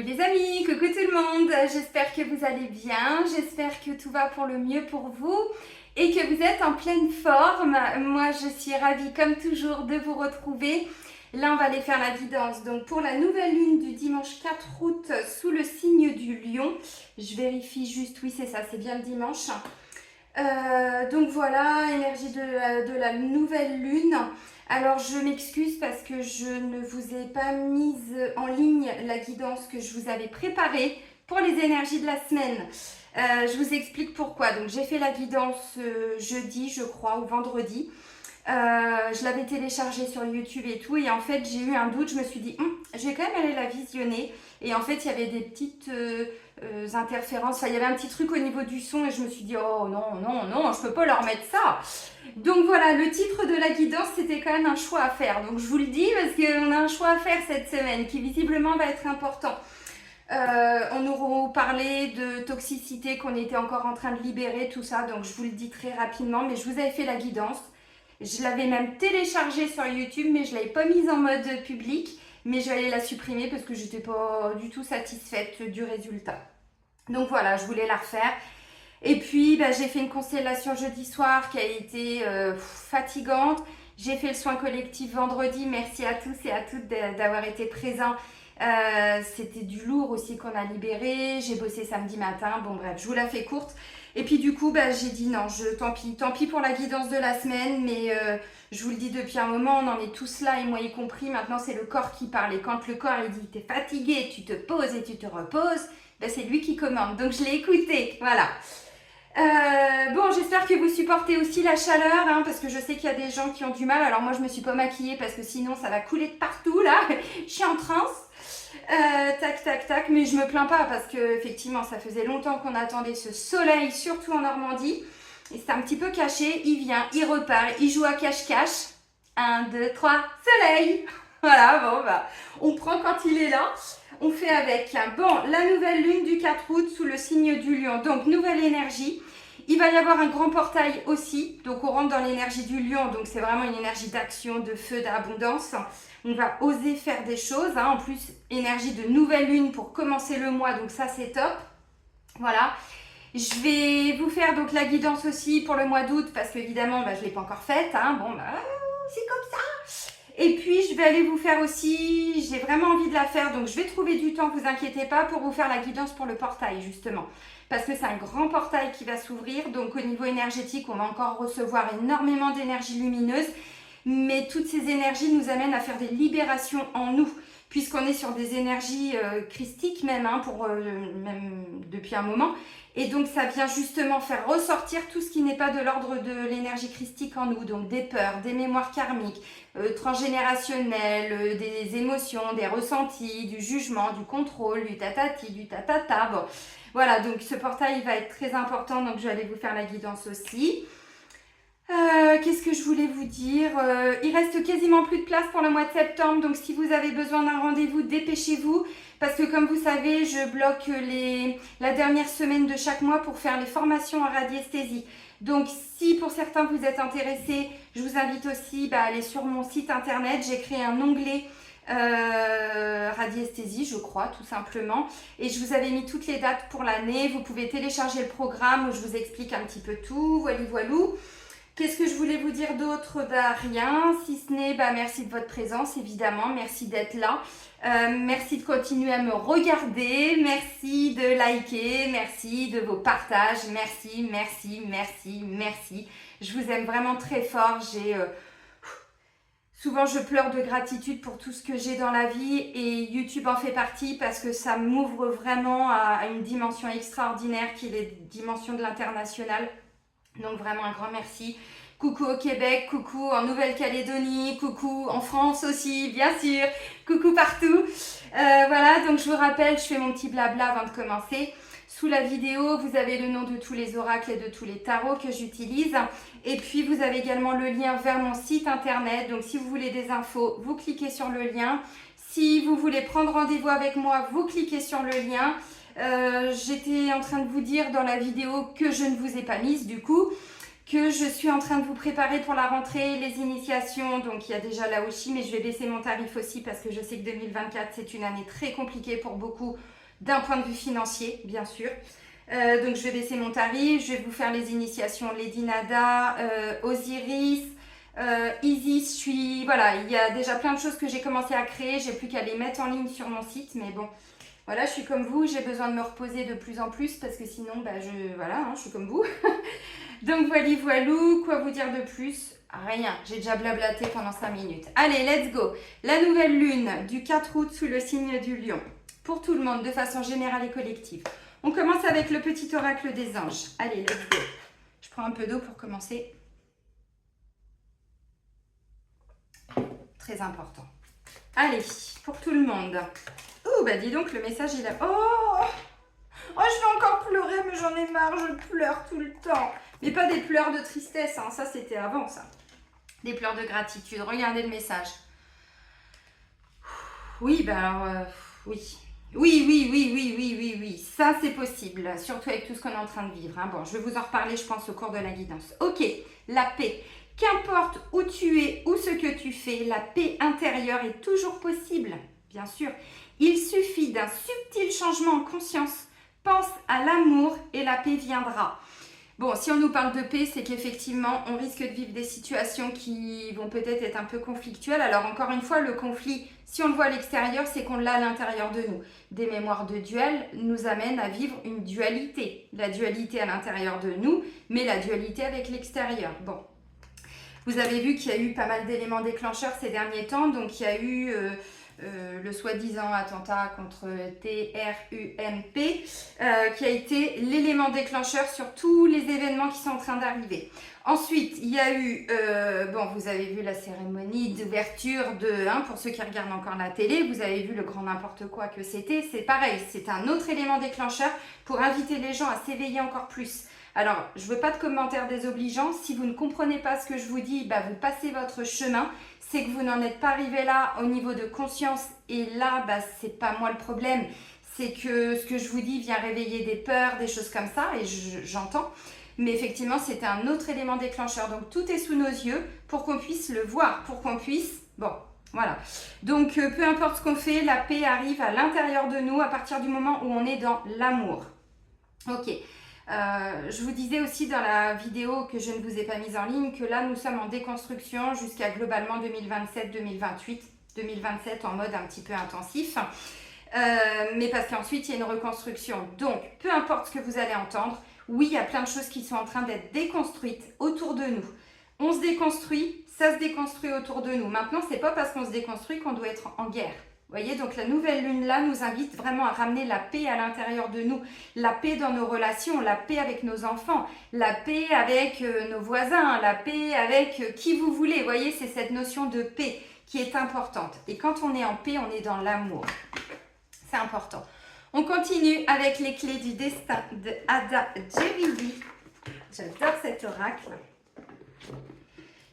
les amis, coucou tout le monde, j'espère que vous allez bien, j'espère que tout va pour le mieux pour vous et que vous êtes en pleine forme. Moi je suis ravie comme toujours de vous retrouver. Là on va aller faire la guidance donc pour la nouvelle lune du dimanche 4 août sous le signe du lion. Je vérifie juste, oui c'est ça, c'est bien le dimanche. Donc voilà, énergie de la nouvelle lune. Alors je m'excuse parce que je ne vous ai pas mise en ligne la guidance que je vous avais préparée pour les énergies de la semaine. Je vous explique pourquoi. Donc j'ai fait la guidance jeudi je crois ou vendredi. Je l'avais téléchargée sur YouTube et tout et en fait j'ai eu un doute, je me suis dit je vais quand même aller la visionner et en fait il y avait des petites interférences, enfin il y avait un petit truc au niveau du son et je me suis dit oh non je peux pas leur mettre ça. Donc voilà, le titre de la guidance c'était quand même un choix à faire, donc je vous le dis parce qu'on a un choix à faire cette semaine qui visiblement va être important. On nous parlait de toxicité qu'on était encore en train de libérer, tout ça, donc je vous le dis très rapidement, mais je vous avais fait la guidance. Je l'avais même téléchargée sur YouTube, mais je ne l'avais pas mise en mode public. Mais je vais aller la supprimer parce que je n'étais pas du tout satisfaite du résultat. Donc voilà, je voulais la refaire. Et puis, j'ai fait une constellation jeudi soir qui a été fatigante. J'ai fait le soin collectif vendredi. Merci à tous et à toutes d'avoir été présents. C'était du lourd aussi qu'on a libéré. J'ai bossé samedi matin. Bon bref, je vous la fais courte. Et puis du coup, j'ai dit non, tant pis pour la guidance de la semaine, mais je vous le dis depuis un moment, on en est tous là, et moi y compris, maintenant c'est le corps qui parle. Et quand le corps il dit t'es fatigué, tu te poses et tu te reposes, c'est lui qui commande. Donc je l'ai écouté, voilà. Bon, j'espère que vous supportez aussi la chaleur, parce que je sais qu'il y a des gens qui ont du mal. Alors moi je me suis pas maquillée parce que sinon ça va couler de partout là, je suis en transe. Tac, mais je me plains pas parce que effectivement ça faisait longtemps qu'on attendait ce soleil, surtout en Normandie. Et c'est un petit peu caché, il vient, il repart, il joue à cache-cache. 1, 2, 3, soleil. Voilà, bon on prend quand il est là, on fait avec. Bon, la nouvelle lune du 4 août sous le signe du lion, donc nouvelle énergie. Il va y avoir un grand portail aussi, donc on rentre dans l'énergie du lion, donc c'est vraiment une énergie d'action, de feu, d'abondance. On va oser faire des choses, en plus énergie de nouvelle lune pour commencer le mois, donc ça c'est top. Voilà, je vais vous faire donc la guidance aussi pour le mois d'août parce qu'évidemment je ne l'ai pas encore faite, c'est comme ça. Et puis je vais aller vous faire aussi, j'ai vraiment envie de la faire, donc je vais trouver du temps, vous inquiétez pas, pour vous faire la guidance pour le portail justement. Parce que c'est un grand portail qui va s'ouvrir, donc au niveau énergétique, on va encore recevoir énormément d'énergie lumineuse. Mais toutes ces énergies nous amènent à faire des libérations en nous, puisqu'on est sur des énergies christiques même, même depuis un moment. Et donc ça vient justement faire ressortir tout ce qui n'est pas de l'ordre de l'énergie christique en nous, donc des peurs, des mémoires karmiques, transgénérationnelles, des émotions, des ressentis, du jugement, du contrôle, du tatati, du tatata. Bon, voilà, donc ce portail va être très important, donc je vais aller vous faire la guidance aussi. Qu'est-ce que je voulais vous dire, il reste quasiment plus de place pour le mois de septembre, donc si vous avez besoin d'un rendez-vous, dépêchez-vous, parce que comme vous savez, je bloque la dernière semaine de chaque mois pour faire les formations en radiesthésie. Donc si pour certains vous êtes intéressés, je vous invite aussi à aller sur mon site internet, j'ai créé un onglet radiesthésie je crois tout simplement, et je vous avais mis toutes les dates pour l'année. Vous pouvez télécharger le programme où je vous explique un petit peu tout, voilou. Qu'est-ce que je voulais vous dire d'autre? Rien, si ce n'est merci de votre présence, évidemment, merci d'être là, merci de continuer à me regarder, merci de liker, merci de vos partages, merci. Je vous aime vraiment très fort, souvent je pleure de gratitude pour tout ce que j'ai dans la vie et YouTube en fait partie parce que ça m'ouvre vraiment à une dimension extraordinaire qui est les dimensions de l'international. Donc vraiment un grand merci. Coucou au Québec, coucou en Nouvelle-Calédonie, coucou en France aussi, bien sûr. Coucou partout. Voilà, donc je vous rappelle, je fais mon petit blabla avant de commencer. Sous la vidéo, vous avez le nom de tous les oracles et de tous les tarots que j'utilise. Et puis, vous avez également le lien vers mon site internet. Donc, si vous voulez des infos, vous cliquez sur le lien. Si vous voulez prendre rendez-vous avec moi, vous cliquez sur le lien. J'étais en train de vous dire dans la vidéo que je ne vous ai pas mise du coup. que je suis en train de vous préparer pour la rentrée, les initiations. Donc il y a déjà Laoshi, mais je vais baisser mon tarif aussi parce que je sais que 2024 c'est une année très compliquée pour beaucoup d'un point de vue financier, bien sûr. Donc je vais baisser mon tarif, je vais vous faire les initiations Lady Nada, Osiris, Isis. Voilà, il y a déjà plein de choses que j'ai commencé à créer, j'ai plus qu'à les mettre en ligne sur mon site, mais bon. Voilà, je suis comme vous, j'ai besoin de me reposer de plus en plus parce que sinon, je suis comme vous. Donc voilou, quoi vous dire de plus? Rien, j'ai déjà blablaté pendant 5 minutes. Allez, let's go. La nouvelle lune du 4 août sous le signe du lion. Pour tout le monde, de façon générale et collective. On commence avec le petit oracle des anges. Allez, let's go. Je prends un peu d'eau pour commencer. Très important. Allez, pour tout le monde. Oh, bah dis donc, le message, il a... Oh, je vais encore pleurer, mais j'en ai marre, je pleure tout le temps. Mais pas des pleurs de tristesse, hein. Ça, c'était avant, ça. Des pleurs de gratitude. Regardez le message. Oui, bah alors, oui. Oui. Ça, c'est possible, surtout avec tout ce qu'on est en train de vivre. Hein. Bon, je vais vous en reparler, je pense, au cours de la guidance. Ok, la paix. Qu'importe où tu es ou ce que tu fais, la paix intérieure est toujours possible, bien sûr. Il suffit d'un subtil changement en conscience. Pense à l'amour et la paix viendra. Bon, si on nous parle de paix, c'est qu'effectivement, on risque de vivre des situations qui vont peut-être être un peu conflictuelles. Alors encore une fois, le conflit, si on le voit à l'extérieur, c'est qu'on l'a à l'intérieur de nous. Des mémoires de duel nous amènent à vivre une dualité. La dualité à l'intérieur de nous, mais la dualité avec l'extérieur. Bon, vous avez vu qu'il y a eu pas mal d'éléments déclencheurs ces derniers temps. Donc il y a eu... le soi-disant attentat contre TRUMP, qui a été l'élément déclencheur sur tous les événements qui sont en train d'arriver. Ensuite, il y a eu, vous avez vu la cérémonie d'ouverture pour ceux qui regardent encore la télé, vous avez vu le grand n'importe quoi que c'était. C'est pareil, c'est un autre élément déclencheur pour inviter les gens à s'éveiller encore plus. Alors, je ne veux pas de commentaires désobligeants. Si vous ne comprenez pas ce que je vous dis, vous passez votre chemin. C'est que vous n'en êtes pas arrivé là au niveau de conscience. Et là, c'est pas moi le problème. C'est que ce que je vous dis vient réveiller des peurs, des choses comme ça. Et j'entends. Mais effectivement, c'était un autre élément déclencheur. Donc, tout est sous nos yeux pour qu'on puisse le voir. Pour qu'on puisse... Bon, voilà. Donc, peu importe ce qu'on fait, la paix arrive à l'intérieur de nous à partir du moment où on est dans l'amour. Ok. Je vous disais aussi dans la vidéo que je ne vous ai pas mise en ligne que là nous sommes en déconstruction jusqu'à globalement 2027-2028, 2027 en mode un petit peu intensif, mais parce qu'ensuite il y a une reconstruction. Donc peu importe ce que vous allez entendre, oui il y a plein de choses qui sont en train d'être déconstruites autour de nous. On se déconstruit, ça se déconstruit autour de nous. Maintenant c'est pas parce qu'on se déconstruit qu'on doit être en guerre. Vous voyez, donc la nouvelle lune là nous invite vraiment à ramener la paix à l'intérieur de nous, la paix dans nos relations, la paix avec nos enfants, la paix avec nos voisins, la paix avec qui vous voulez. Vous voyez, c'est cette notion de paix qui est importante. Et quand on est en paix, on est dans l'amour. C'est important. On continue avec les clés du destin de Ada Jevidi. J'adore cet oracle.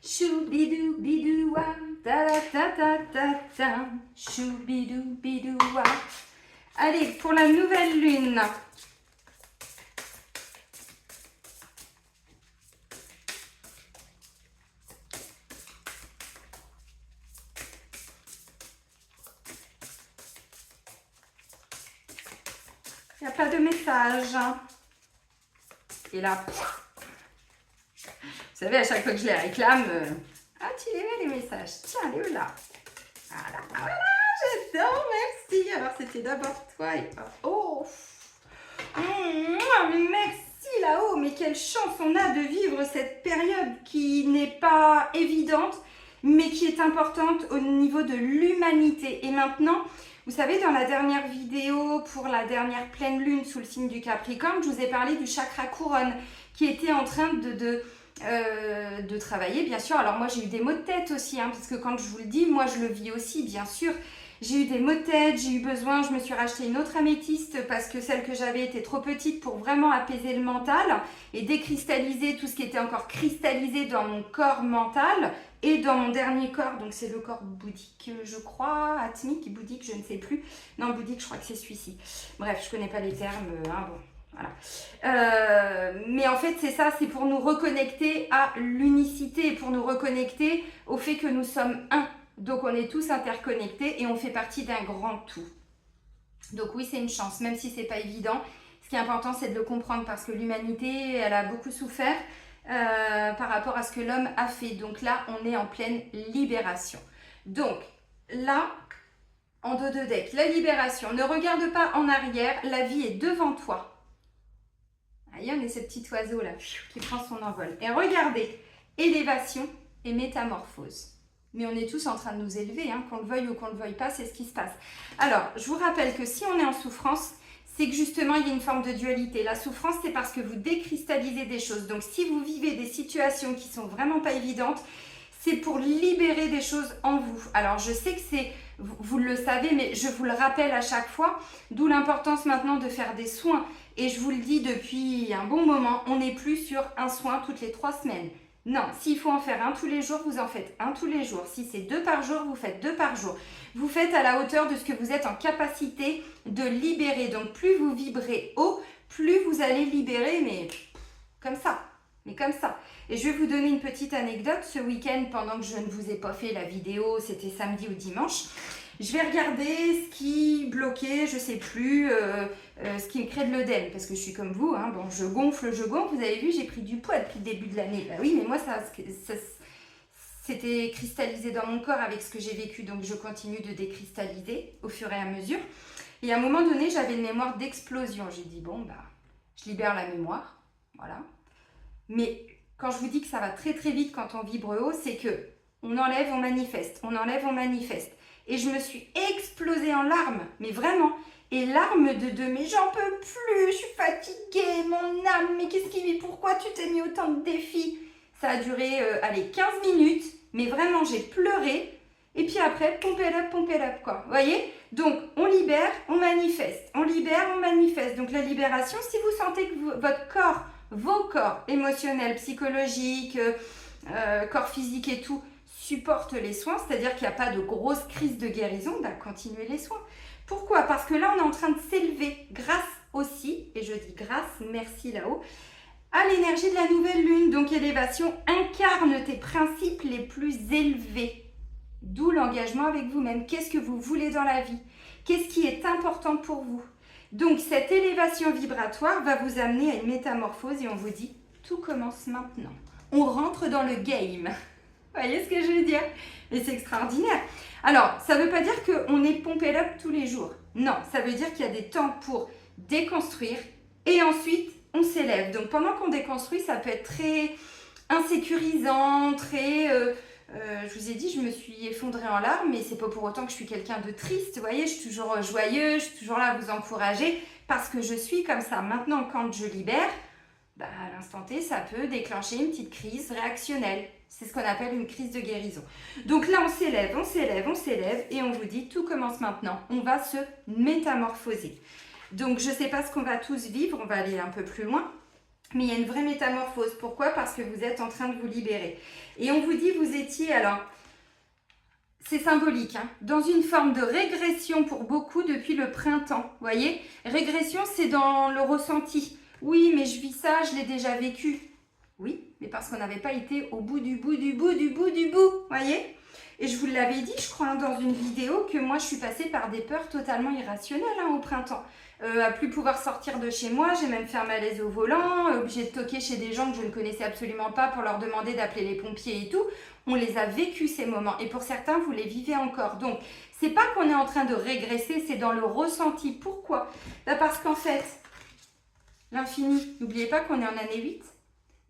Choubidou bidou wa ta ta ta ta ta choubidou bidou wa. Allez, pour la nouvelle lune. Il n'y a pas de message. Et là, vous savez, à chaque fois que je les réclame, tu les mets les messages. Tiens, elle est là. Voilà, j'adore, merci. Alors, c'était d'abord toi et oh, mais merci là-haut. Mais quelle chance on a de vivre cette période qui n'est pas évidente, mais qui est importante au niveau de l'humanité. Et maintenant, vous savez, dans la dernière vidéo pour la dernière pleine lune sous le signe du Capricorne, je vous ai parlé du chakra couronne qui était en train de travailler, bien sûr. Alors moi j'ai eu des maux de tête aussi, parce que quand je vous le dis, moi je le vis aussi, bien sûr. J'ai eu des maux de tête, j'ai eu besoin, je me suis racheté une autre améthyste parce que celle que j'avais était trop petite pour vraiment apaiser le mental et décristalliser tout ce qui était encore cristallisé dans mon corps mental et dans mon dernier corps. Donc c'est le corps bouddhique, je crois, atmique, bouddhique, je ne sais plus. Non, bouddhique, je crois que c'est celui-ci. Bref, je connais pas les termes, bon. Voilà. Mais en fait, c'est ça, c'est pour nous reconnecter à l'unicité, pour nous reconnecter au fait que nous sommes un. Donc, on est tous interconnectés et on fait partie d'un grand tout. Donc oui, c'est une chance, même si c'est pas évident. Ce qui est important, c'est de le comprendre parce que l'humanité, elle a beaucoup souffert par rapport à ce que l'homme a fait. Donc là, on est en pleine libération. Donc là, en dos de deck, la libération. Ne regarde pas en arrière, la vie est devant toi. Aïe, on est ce petit oiseau là qui prend son envol. Et regardez, élévation et métamorphose. Mais on est tous en train de nous élever, hein, qu'on le veuille ou qu'on ne le veuille pas, c'est ce qui se passe. Alors, je vous rappelle que si on est en souffrance, c'est que justement, il y a une forme de dualité. La souffrance, c'est parce que vous décristallisez des choses. Donc, si vous vivez des situations qui sont vraiment pas évidentes, c'est pour libérer des choses en vous. Alors, je sais que c'est, vous le savez, mais je vous le rappelle à chaque fois, d'où l'importance maintenant de faire des soins. Et je vous le dis depuis un bon moment, on n'est plus sur un soin toutes les 3 semaines. Non, s'il faut en faire un tous les jours, vous en faites un tous les jours. Si c'est 2 par jour, vous faites 2 par jour. Vous faites à la hauteur de ce que vous êtes en capacité de libérer. Donc, plus vous vibrez haut, plus vous allez libérer, mais comme ça. Mais comme ça. Et je vais vous donner une petite anecdote. Ce week-end, pendant que je ne vous ai pas fait la vidéo, c'était samedi ou dimanche, je vais regarder ce qui bloquait, je ne sais plus, ce qui me crée de l'œdème. Parce que je suis comme vous, hein, bon, je gonfle. Vous avez vu, j'ai pris du poids depuis le début de l'année. Bah oui, mais moi, ça c'était cristallisé dans mon corps avec ce que j'ai vécu. Donc, je continue de décristalliser au fur et à mesure. Et à un moment donné, j'avais une mémoire d'explosion. J'ai dit, bon, bah, je libère la mémoire. Voilà. Mais quand je vous dis que ça va très très vite quand on vibre haut, c'est que on enlève, on manifeste. On enlève, on manifeste. Et je me suis explosée en larmes, mais vraiment. Et larmes de mais j'en peux plus, je suis fatiguée, mon âme, mais qu'est-ce qui vit? Pourquoi tu t'es mis autant de défis? Ça a duré, 15 minutes, mais vraiment, j'ai pleuré. Et puis après, pump it up, quoi. Vous voyez? Donc, on libère, on manifeste. On libère, on manifeste. Donc, la libération, si vous sentez que votre corps, vos corps émotionnels, psychologiques, corps physique et tout, supportent les soins, c'est-à-dire qu'il n'y a pas de grosse crise de guérison, bah, continuez les soins. Pourquoi? Parce que là, on est en train de s'élever grâce aussi, et je dis grâce, merci là-haut, à l'énergie de la nouvelle lune. Donc, élévation incarne tes principes les plus élevés. D'où l'engagement avec vous-même. Qu'est-ce que vous voulez dans la vie? Qu'est-ce qui est important pour vous? Donc, cette élévation vibratoire va vous amener à une métamorphose et on vous dit, tout commence maintenant. On rentre dans le game. Vous voyez ce que je veux dire? Et c'est extraordinaire. Alors, ça ne veut pas dire qu'on est pompé up tous les jours. Non, ça veut dire qu'il y a des temps pour déconstruire et ensuite, on s'élève. Donc, pendant qu'on déconstruit, ça peut être très insécurisant, très... je vous ai dit, je me suis effondrée en larmes, mais c'est pas pour autant que je suis quelqu'un de triste. Vous voyez, je suis toujours joyeuse, je suis toujours là à vous encourager parce que je suis comme ça. Maintenant, quand je libère, bah, à l'instant T, ça peut déclencher une petite crise réactionnelle. C'est ce qu'on appelle une crise de guérison. Donc là, on s'élève, on s'élève, on s'élève et on vous dit, tout commence maintenant. On va se métamorphoser. Donc, je ne sais pas ce qu'on va tous vivre, on va aller un peu plus loin. Mais il y a une vraie métamorphose. Pourquoi? Parce que vous êtes en train de vous libérer. Et on vous dit, vous étiez, alors, c'est symbolique, hein, dans une forme de régression pour beaucoup depuis le printemps. Vous voyez? Régression, c'est dans le ressenti. Oui, mais je vis ça, je l'ai déjà vécu. Oui, mais parce qu'on n'avait pas été au bout du bout. Vous voyez? Et je vous l'avais dit, je crois, dans une vidéo, que moi, je suis passée par des peurs totalement irrationnelles au printemps. À plus pouvoir sortir de chez moi, j'ai même fait un malaise au volant, obligée de toquer chez des gens que je ne connaissais absolument pas pour leur demander d'appeler les pompiers et tout. On les a vécus ces moments et pour certains, vous les vivez encore. Donc, c'est pas qu'on est en train de régresser, c'est dans le ressenti. Pourquoi? Parce qu'en fait, l'infini, n'oubliez pas qu'on est en année 8,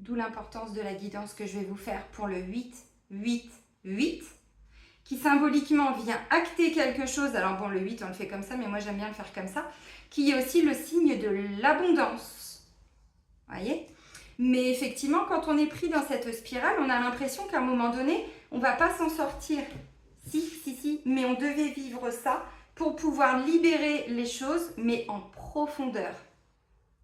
d'où l'importance de la guidance que je vais vous faire pour le 8, 8, 8. Qui symboliquement vient acter quelque chose. Alors bon, le 8, on le fait comme ça, mais moi j'aime bien le faire comme ça. Qui est aussi le signe de l'abondance. Vous voyez? Mais effectivement, quand on est pris dans cette spirale, on a l'impression qu'à un moment donné, on ne va pas s'en sortir. Si, mais on devait vivre ça pour pouvoir libérer les choses, mais en profondeur.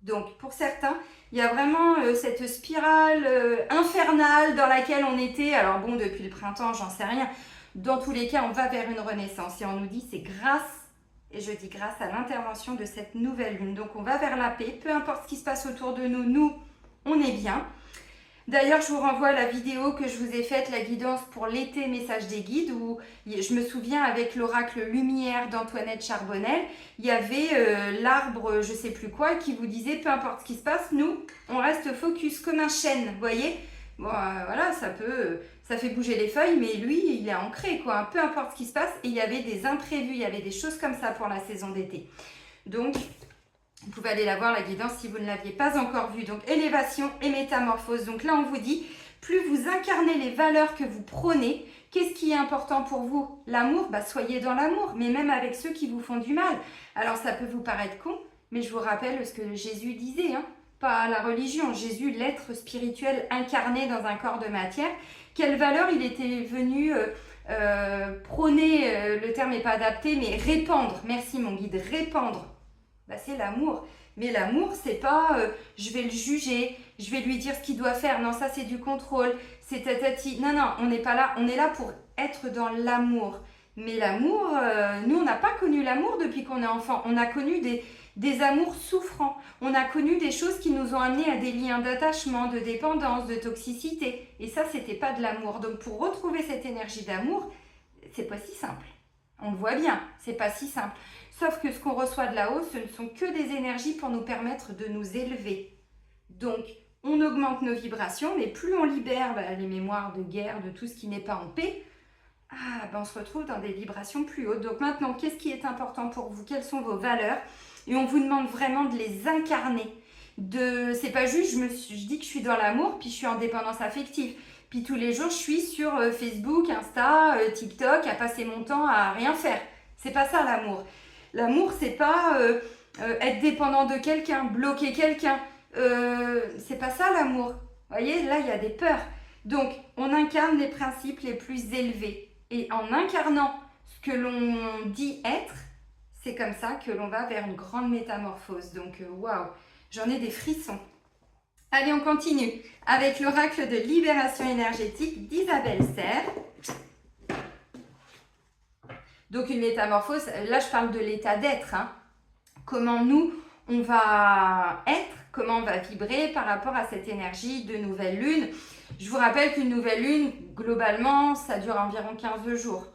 Donc, pour certains, il y a vraiment cette spirale infernale dans laquelle on était. Alors bon, depuis le printemps, j'en sais rien. Dans tous les cas, on va vers une renaissance et on nous dit c'est grâce Et je dis grâce à l'intervention de cette nouvelle lune. Donc on va vers la paix, peu importe ce qui se passe autour de nous, nous, on est bien. D'ailleurs, je vous renvoie à la vidéo que je vous ai faite, la guidance pour l'été, message des guides, où je me souviens avec l'oracle Lumière d'Antoinette Charbonnel, il y avait l'arbre, je sais plus quoi, qui vous disait, peu importe ce qui se passe, nous, on reste focus comme un chêne, vous voyez. Bon, voilà, ça fait bouger les feuilles, mais lui, il est ancré, quoi. Peu importe ce qui se passe, et il y avait des imprévus, il y avait des choses comme ça pour la saison d'été. Donc, vous pouvez aller la voir, la guidance, si vous ne l'aviez pas encore vue. Donc, élévation et métamorphose. Donc là, on vous dit, plus vous incarnez les valeurs que vous prônez, qu'est-ce qui est important pour vous? L'amour, soyez dans l'amour, mais même avec ceux qui vous font du mal. Alors, ça peut vous paraître con, mais je vous rappelle ce que Jésus disait, hein, pas la religion. Jésus, l'être spirituel incarné dans un corps de matière. Quelle valeur il était venu prôner, le terme n'est pas adapté, mais répandre. Merci mon guide, répandre. C'est l'amour. Mais l'amour, c'est pas je vais le juger, je vais lui dire ce qu'il doit faire. Non, ça c'est du contrôle, c'est tatati. Non, on n'est pas là. On est là pour être dans l'amour. Mais l'amour, nous, on n'a pas connu l'amour depuis qu'on est enfant. On a connu des amours souffrants. On a connu des choses qui nous ont amenés à des liens d'attachement, de dépendance, de toxicité. Et ça, c'était pas de l'amour. Donc, pour retrouver cette énergie d'amour, c'est pas si simple. On le voit bien, c'est pas si simple. Sauf que ce qu'on reçoit de là-haut, ce ne sont que des énergies pour nous permettre de nous élever. Donc, on augmente nos vibrations, mais plus on libère les mémoires de guerre, de tout ce qui n'est pas en paix, on se retrouve dans des vibrations plus hautes. Donc maintenant, qu'est-ce qui est important pour vous? Quelles sont vos valeurs? Et on vous demande vraiment de les incarner. C'est pas juste, je dis que je suis dans l'amour, puis je suis en dépendance affective. Puis tous les jours, je suis sur Facebook, Insta, TikTok, à passer mon temps à rien faire. C'est pas ça l'amour. L'amour, c'est pas être dépendant de quelqu'un, bloquer quelqu'un. C'est pas ça l'amour. Vous voyez, là, il y a des peurs. Donc, on incarne les principes les plus élevés. Et en incarnant ce que l'on dit être, c'est comme ça que l'on va vers une grande métamorphose. Donc, waouh, j'en ai des frissons. Allez, on continue avec l'oracle de libération énergétique d'Isabelle Serre. Donc une métamorphose, là je parle de l'état d'être, hein. Comment nous, on va être, comment on va vibrer par rapport à cette énergie de nouvelle lune. Je vous rappelle qu'une nouvelle lune, globalement, ça dure environ 15 jours.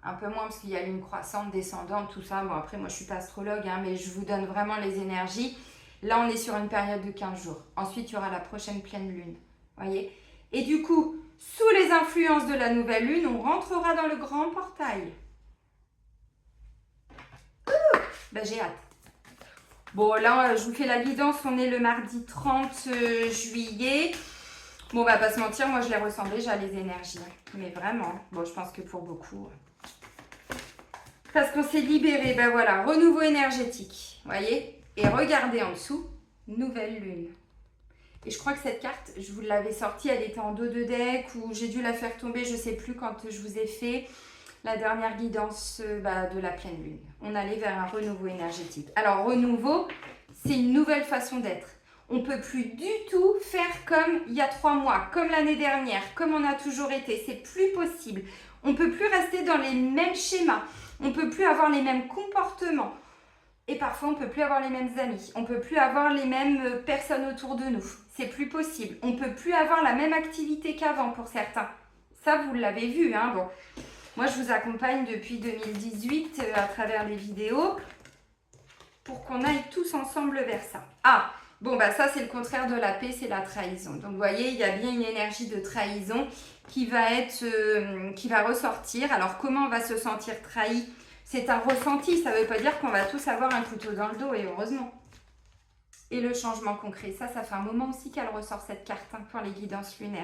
Un peu moins parce qu'il y a lune croissante, descendante, tout ça. Bon après, moi je ne suis pas astrologue, hein, mais je vous donne vraiment les énergies. Là, on est sur une période de 15 jours. Ensuite, il y aura la prochaine pleine lune. Voyez? Et du coup, sous les influences de la nouvelle lune, on rentrera dans le grand portail. J'ai hâte. Bon, là, je vous fais la guidance. On est le mardi 30 juillet. Bon, on va pas se mentir, moi, je les ressens déjà, les énergies. Mais vraiment, bon, je pense que pour beaucoup. Parce qu'on s'est libéré, voilà, renouveau énergétique. Voyez? Et regardez en dessous, nouvelle lune. Et je crois que cette carte, je vous l'avais sortie, elle était en dos de deck ou j'ai dû la faire tomber, je sais plus quand je vous ai fait la dernière guidance de la pleine lune. On allait vers un renouveau énergétique. Alors, renouveau, c'est une nouvelle façon d'être. On ne peut plus du tout faire comme il y a 3 mois, comme l'année dernière, comme on a toujours été. C'est plus possible. On ne peut plus rester dans les mêmes schémas. On ne peut plus avoir les mêmes comportements. Et parfois, on ne peut plus avoir les mêmes amis. On ne peut plus avoir les mêmes personnes autour de nous. C'est plus possible. On ne peut plus avoir la même activité qu'avant pour certains. Ça, vous l'avez vu, hein. Bon. Moi, je vous accompagne depuis 2018 à travers les vidéos pour qu'on aille tous ensemble vers ça. Ah, bon, ça, c'est le contraire de la paix, c'est la trahison. Donc, vous voyez, il y a bien une énergie de trahison qui va ressortir. Alors, comment on va se sentir trahi? C'est un ressenti, ça ne veut pas dire qu'on va tous avoir un couteau dans le dos, et heureusement. Et le changement concret, ça fait un moment aussi qu'elle ressort cette carte pour les guidances lunaires.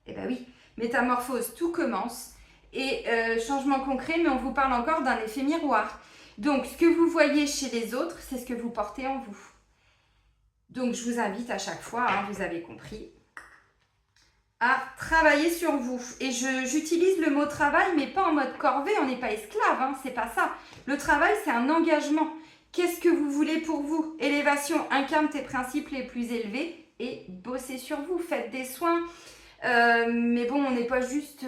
Eh bien oui, métamorphose, tout commence. Et changement concret, mais on vous parle encore d'un effet miroir. Donc, ce que vous voyez chez les autres, c'est ce que vous portez en vous. Donc, je vous invite à chaque fois, vous avez compris, à travailler sur vous. Et j'utilise le mot travail, mais pas en mode corvée, on n'est pas esclave, c'est pas ça. Le travail, c'est un engagement. Qu'est-ce que vous voulez pour vous? Élévation, incarne tes principes les plus élevés et bossez sur vous, faites des soins. Mais bon, on n'est pas juste...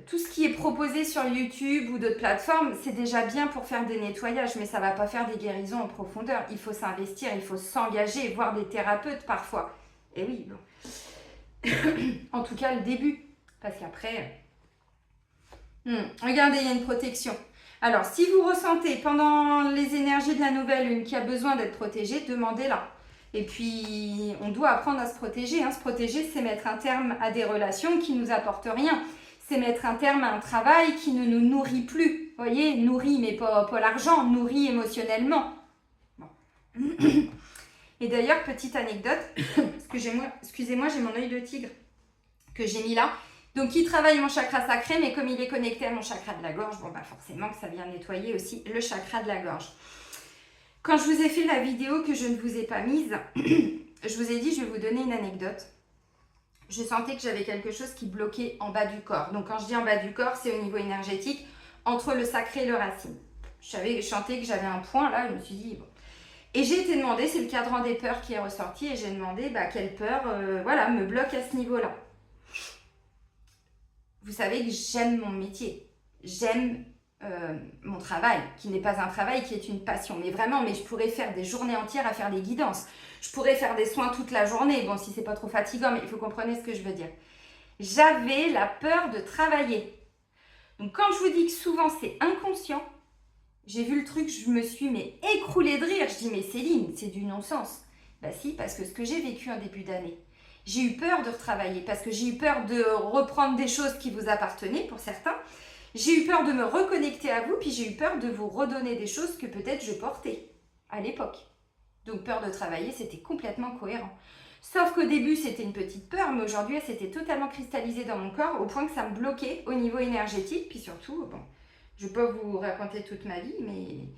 tout ce qui est proposé sur YouTube ou d'autres plateformes, c'est déjà bien pour faire des nettoyages, mais ça ne va pas faire des guérisons en profondeur. Il faut s'investir, il faut s'engager, voir des thérapeutes parfois. Et oui, bon. En tout cas, le début. Parce qu'après... regardez, il y a une protection. Alors, si vous ressentez pendant les énergies de la nouvelle lune qui a besoin d'être protégée, demandez-la. Et puis, on doit apprendre à se protéger. Se protéger, c'est mettre un terme à des relations qui ne nous apportent rien. C'est mettre un terme à un travail qui ne nous nourrit plus. Vous voyez, nourrit, mais pas l'argent, nourrit émotionnellement. Bon. Et d'ailleurs, petite anecdote, excusez-moi, j'ai mon œil de tigre que j'ai mis là. Donc, il travaille mon chakra sacré, mais comme il est connecté à mon chakra de la gorge, bon, bah forcément que ça vient nettoyer aussi le chakra de la gorge. Quand je vous ai fait la vidéo que je ne vous ai pas mise, je vous ai dit, je vais vous donner une anecdote. Je sentais que j'avais quelque chose qui bloquait en bas du corps. Donc, quand je dis en bas du corps, c'est au niveau énergétique, entre le sacré et le racine. Je sentais que j'avais un point là, je me suis dit, bon. Et j'ai été demandée, c'est le cadran des peurs qui est ressorti, et j'ai demandé quelle peur me bloque à ce niveau-là. Vous savez que j'aime mon métier, j'aime mon travail, qui n'est pas un travail, qui est une passion. Mais vraiment, je pourrais faire des journées entières à faire des guidances. Je pourrais faire des soins toute la journée, bon, si c'est pas trop fatigant, mais il faut comprendre ce que je veux dire. J'avais la peur de travailler. Donc quand je vous dis que souvent c'est inconscient, j'ai vu le truc, je me suis écroulée de rire. Je dis, mais Céline, c'est du non-sens. Bah si, parce que ce que j'ai vécu en début d'année, j'ai eu peur de retravailler, parce que j'ai eu peur de reprendre des choses qui vous appartenaient pour certains. J'ai eu peur de me reconnecter à vous, puis j'ai eu peur de vous redonner des choses que peut-être je portais à l'époque. Donc peur de travailler, c'était complètement cohérent. Sauf qu'au début, c'était une petite peur, mais aujourd'hui, elle s'était totalement cristallisée dans mon corps au point que ça me bloquait au niveau énergétique. Puis surtout, bon, je ne vais pas vous raconter toute ma vie, mais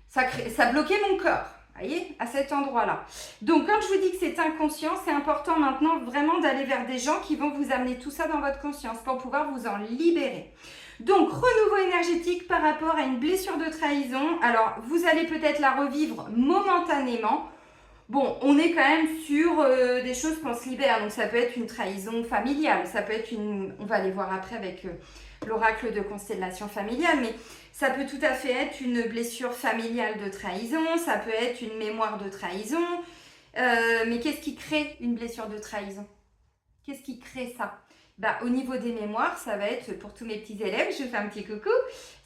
ça bloquait mon corps. Vous voyez, à cet endroit-là. Donc, quand je vous dis que c'est inconscient, c'est important maintenant vraiment d'aller vers des gens qui vont vous amener tout ça dans votre conscience pour pouvoir vous en libérer. Donc, renouveau énergétique par rapport à une blessure de trahison. Alors, vous allez peut-être la revivre momentanément. Bon, on est quand même sur des choses qu'on se libère. Donc, ça peut être une trahison familiale. Ça peut être on va aller voir après avec l'oracle de constellation familiale. Mais ça peut tout à fait être une blessure familiale de trahison. Ça peut être une mémoire de trahison. Mais qu'est-ce qui crée une blessure de trahison? Qu'est-ce qui crée ça? Au niveau des mémoires, ça va être, pour tous mes petits élèves, je vous fais un petit coucou,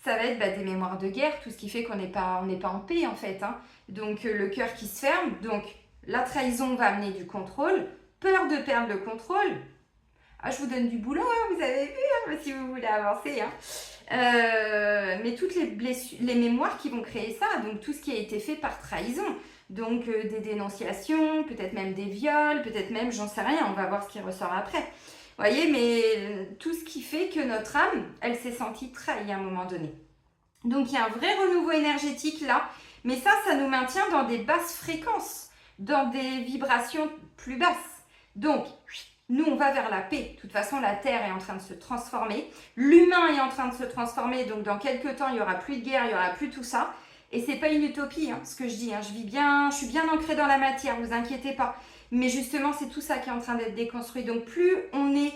ça va être des mémoires de guerre, tout ce qui fait qu'on n'est pas en paix en fait. Donc le cœur qui se ferme, donc la trahison va amener du contrôle, peur de perdre le contrôle. Je vous donne du boulot, vous avez vu, si vous voulez avancer. Mais toutes les blessures, les mémoires qui vont créer ça, donc tout ce qui a été fait par trahison. Donc des dénonciations, peut-être même des viols, peut-être même, j'en sais rien, on va voir ce qui ressort après. Vous voyez, mais tout ce qui fait que notre âme, elle s'est sentie trahie à un moment donné. Donc, il y a un vrai renouveau énergétique là. Mais ça nous maintient dans des basses fréquences, dans des vibrations plus basses. Donc, nous, on va vers la paix. De toute façon, la Terre est en train de se transformer. L'humain est en train de se transformer. Donc, dans quelques temps, il n'y aura plus de guerre, il n'y aura plus tout ça. Et c'est pas une utopie, ce que je dis. Je vis bien, je suis bien ancrée dans la matière, vous inquiétez pas. Mais justement, c'est tout ça qui est en train d'être déconstruit. Donc, plus on est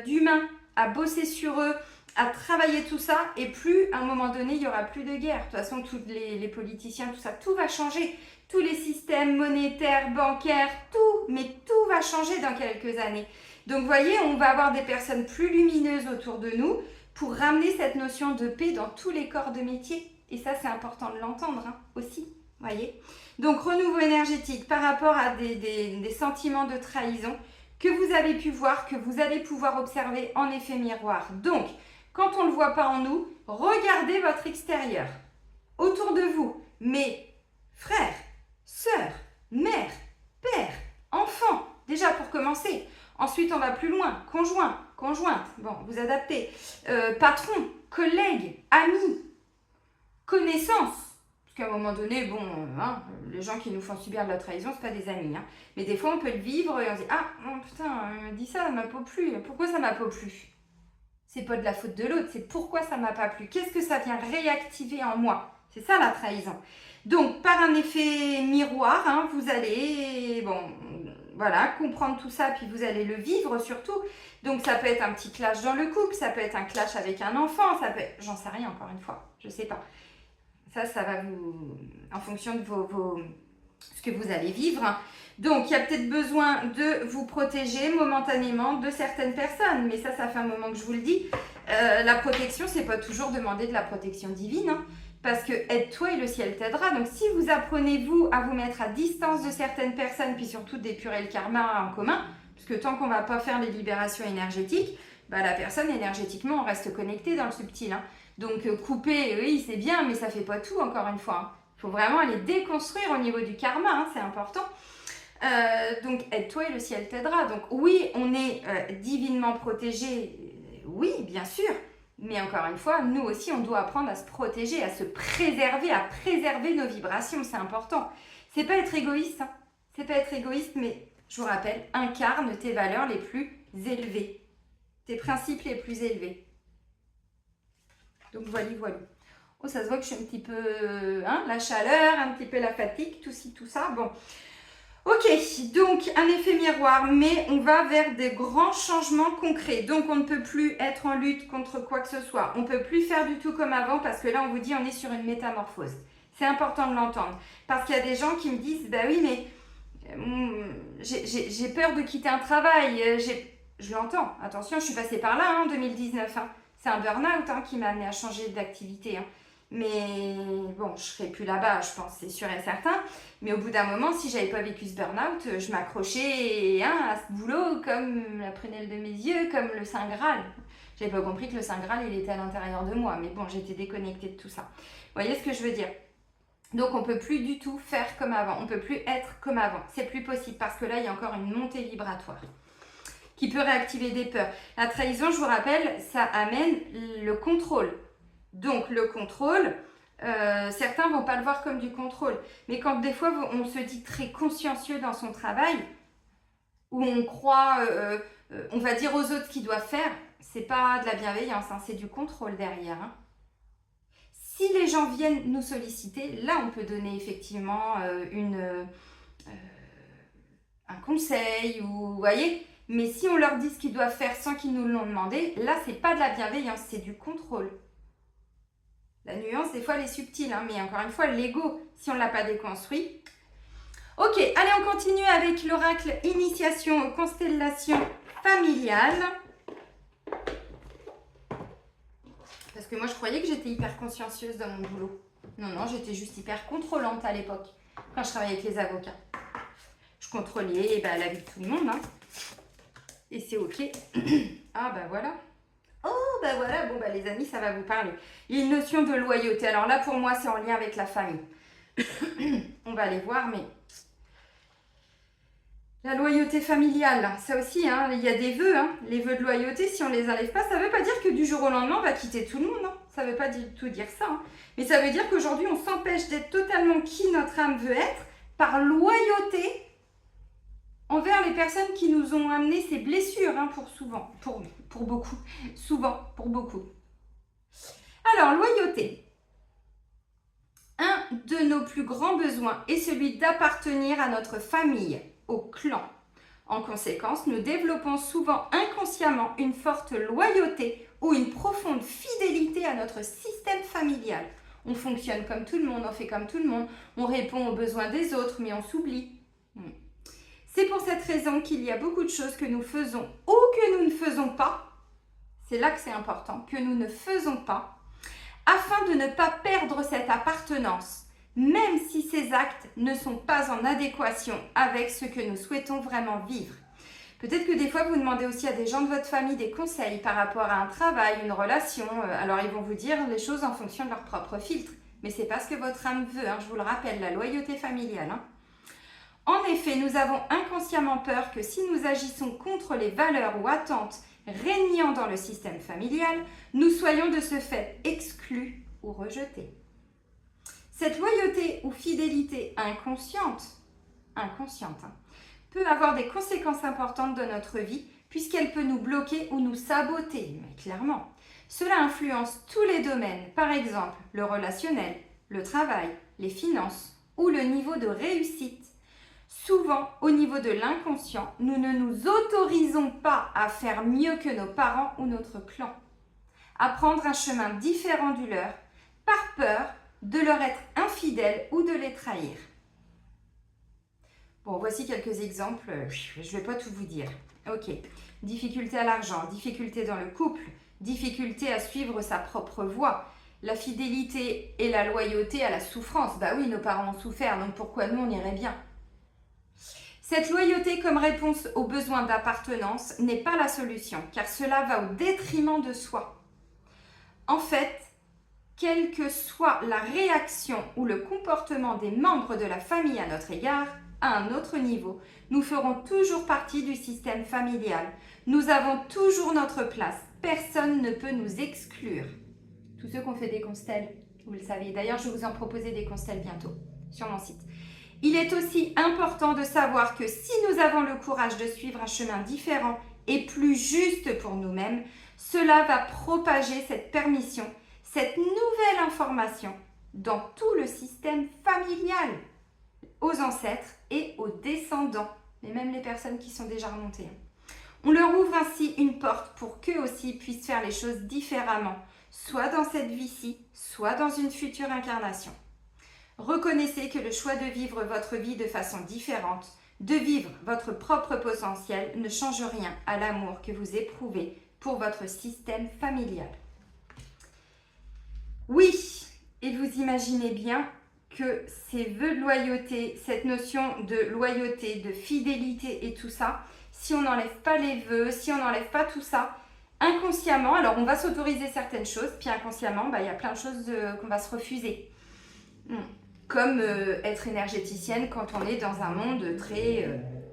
d'humains à bosser sur eux, à travailler tout ça, et plus, à un moment donné, il n'y aura plus de guerre. De toute façon, tous les politiciens, tout ça, tout va changer. Tous les systèmes monétaires, bancaires, tout, mais tout va changer dans quelques années. Donc, vous voyez, on va avoir des personnes plus lumineuses autour de nous pour ramener cette notion de paix dans tous les corps de métier. Et ça, c'est important de l'entendre aussi. Voyez. Donc, renouveau énergétique par rapport à des sentiments de trahison que vous avez pu voir, que vous allez pouvoir observer en effet miroir. Donc, quand on ne le voit pas en nous, regardez votre extérieur. Autour de vous, mes frères, sœurs, mères, pères, enfants, déjà pour commencer. Ensuite, on va plus loin. Conjoint, conjointe, bon, vous adaptez. Patron, collègues, amis, connaissances. Qu'à un moment donné, bon, les gens qui nous font subir de la trahison, c'est pas des amis. Mais des fois, on peut le vivre et on se dit « Ah, oh, putain, dit ça m'a pas plu. Pourquoi ça m'a pas plu ?» C'est pas de la faute de l'autre, c'est pourquoi ça m'a pas plu. Qu'est-ce que ça vient réactiver en moi? C'est ça la trahison. Donc, par un effet miroir, vous allez voilà, comprendre tout ça, puis vous allez le vivre surtout. Donc ça peut être un petit clash dans le couple, ça peut être un clash avec un enfant, ça peut être, j'en sais rien encore une fois, je sais pas. Ça va vous, en fonction de ce que vous allez vivre. Donc il y a peut-être besoin de vous protéger momentanément de certaines personnes, mais ça fait un moment que je vous le dis. La protection, c'est pas toujours demander de la protection divine, hein. Parce que aide-toi et le ciel t'aidera. Donc si vous apprenez, vous, à vous mettre à distance de certaines personnes, puis surtout d'épurer le karma en commun, parce que tant qu'on ne va pas faire les libérations énergétiques, bah, la personne, énergétiquement, on reste connecté dans le subtil, hein. Donc couper, oui, c'est bien, mais ça ne fait pas tout, encore une fois, hein. Il faut vraiment aller déconstruire au niveau du karma, hein, c'est important. Donc aide-toi et le ciel t'aidera. Donc oui, on est divinement protégé, oui, bien sûr. Mais encore une fois, nous aussi, on doit apprendre à se protéger, à se préserver, à préserver nos vibrations. C'est important. C'est pas être égoïste, hein. C'est pas être égoïste, mais je vous rappelle, incarne tes valeurs les plus élevées, tes principes les plus élevés. Donc voilà. Oh, ça se voit que je suis un petit peu, la chaleur, un petit peu la fatigue, tout ci, tout ça. Bon. Ok, donc un effet miroir, mais on va vers des grands changements concrets. Donc on ne peut plus être en lutte contre quoi que ce soit. On ne peut plus faire du tout comme avant parce que là on vous dit on est sur une métamorphose. C'est important de l'entendre. Parce qu'il y a des gens qui me disent, bah oui mais j'ai peur de quitter un travail. Je l'entends, attention, je suis passée par là en 2019. Hein. C'est un burn-out qui m'a amené à changer d'activité. Hein. Mais bon, je serai plus là-bas, je pense, c'est sûr et certain. Mais au bout d'un moment, si j'avais pas vécu ce burn-out, je m'accrochais à ce boulot comme la prunelle de mes yeux, comme le Saint Graal. J'avais pas compris que le Saint Graal, il était à l'intérieur de moi. Mais bon, j'étais déconnectée de tout ça. Vous voyez ce que je veux dire? Donc on peut plus du tout faire comme avant. On peut plus être comme avant. C'est plus possible parce que là, il y a encore une montée vibratoire qui peut réactiver des peurs. La trahison, je vous rappelle, ça amène le contrôle. Donc le contrôle, certains vont pas le voir comme du contrôle. Mais quand des fois on se dit très consciencieux dans son travail, où on croit, on va dire aux autres ce qu'ils doivent faire, c'est pas de la bienveillance, hein, c'est du contrôle derrière. Hein. Si les gens viennent nous solliciter, là on peut donner effectivement un conseil, ou vous voyez. Mais si on leur dit ce qu'ils doivent faire sans qu'ils nous l'ont demandé, là c'est pas de la bienveillance, c'est du contrôle. La nuance, des fois, elle est subtile, hein, mais encore une fois, l'ego, si on ne l'a pas déconstruit. Ok, allez, on continue avec l'oracle Initiation aux constellations familiales. Parce que moi, je croyais que j'étais hyper consciencieuse dans mon boulot. Non, j'étais juste hyper contrôlante à l'époque, quand je travaillais avec les avocats. Je contrôlais la vie de tout le monde, hein. Et c'est ok. Ah, bah voilà. Oh, ben voilà, bon, les amis, ça va vous parler. Il y a une notion de loyauté. Alors là, pour moi, c'est en lien avec la famille. On va aller voir, mais... La loyauté familiale, ça aussi, hein, il y a des vœux. Hein. Les vœux de loyauté, si on ne les enlève pas, ça ne veut pas dire que du jour au lendemain, on va quitter tout le monde. Hein. Ça ne veut pas tout dire ça. Hein. Mais ça veut dire qu'aujourd'hui, on s'empêche d'être totalement qui notre âme veut être par loyauté envers les personnes qui nous ont amené ces blessures, hein, pour beaucoup, souvent, pour beaucoup. Alors, loyauté. Un de nos plus grands besoins est celui d'appartenir à notre famille, au clan. En conséquence, nous développons souvent inconsciemment une forte loyauté ou une profonde fidélité à notre système familial. On fonctionne comme tout le monde, on fait comme tout le monde, on répond aux besoins des autres, mais on s'oublie. C'est pour cette raison qu'il y a beaucoup de choses que nous faisons ou que nous ne faisons pas, c'est là que c'est important, que nous ne faisons pas, afin de ne pas perdre cette appartenance, même si ces actes ne sont pas en adéquation avec ce que nous souhaitons vraiment vivre. Peut-être que des fois, vous demandez aussi à des gens de votre famille des conseils par rapport à un travail, une relation. Alors, ils vont vous dire les choses en fonction de leur propre filtre. Mais c'est pas ce que votre âme veut, hein, je vous le rappelle, la loyauté familiale. Hein. En effet, nous avons inconsciemment peur que si nous agissons contre les valeurs ou attentes régnant dans le système familial, nous soyons de ce fait exclus ou rejetés. Cette loyauté ou fidélité inconsciente, peut avoir des conséquences importantes dans notre vie puisqu'elle peut nous bloquer ou nous saboter, mais clairement. Cela influence tous les domaines, par exemple le relationnel, le travail, les finances ou le niveau de réussite. Souvent, au niveau de l'inconscient, nous ne nous autorisons pas à faire mieux que nos parents ou notre clan, à prendre un chemin différent du leur, par peur de leur être infidèles ou de les trahir. Bon, voici quelques exemples, je ne vais pas tout vous dire. Ok, difficulté à l'argent, difficulté dans le couple, difficulté à suivre sa propre voie, la fidélité et la loyauté à la souffrance. Bah oui, nos parents ont souffert, donc pourquoi nous on irait bien? Cette loyauté comme réponse aux besoins d'appartenance n'est pas la solution, car cela va au détriment de soi. En fait, quelle que soit la réaction ou le comportement des membres de la famille à notre égard, à un autre niveau, nous ferons toujours partie du système familial. Nous avons toujours notre place. Personne ne peut nous exclure. Tous ceux qui ont fait des constelles, vous le savez. D'ailleurs, je vais vous en proposer des constelles bientôt sur mon site. Il est aussi important de savoir que si nous avons le courage de suivre un chemin différent et plus juste pour nous-mêmes, cela va propager cette permission, cette nouvelle information dans tout le système familial, aux ancêtres et aux descendants, mais même les personnes qui sont déjà remontées. On leur ouvre ainsi une porte pour qu'eux aussi puissent faire les choses différemment, soit dans cette vie-ci, soit dans une future incarnation. Reconnaissez que le choix de vivre votre vie de façon différente, de vivre votre propre potentiel, ne change rien à l'amour que vous éprouvez pour votre système familial. Oui, et vous imaginez bien que ces vœux de loyauté, cette notion de loyauté, de fidélité et tout ça, si on n'enlève pas les vœux, si on n'enlève pas tout ça, inconsciemment, alors on va s'autoriser certaines choses, puis inconsciemment, il y a plein de choses qu'on va se refuser. Comme être énergéticienne quand on est dans un monde très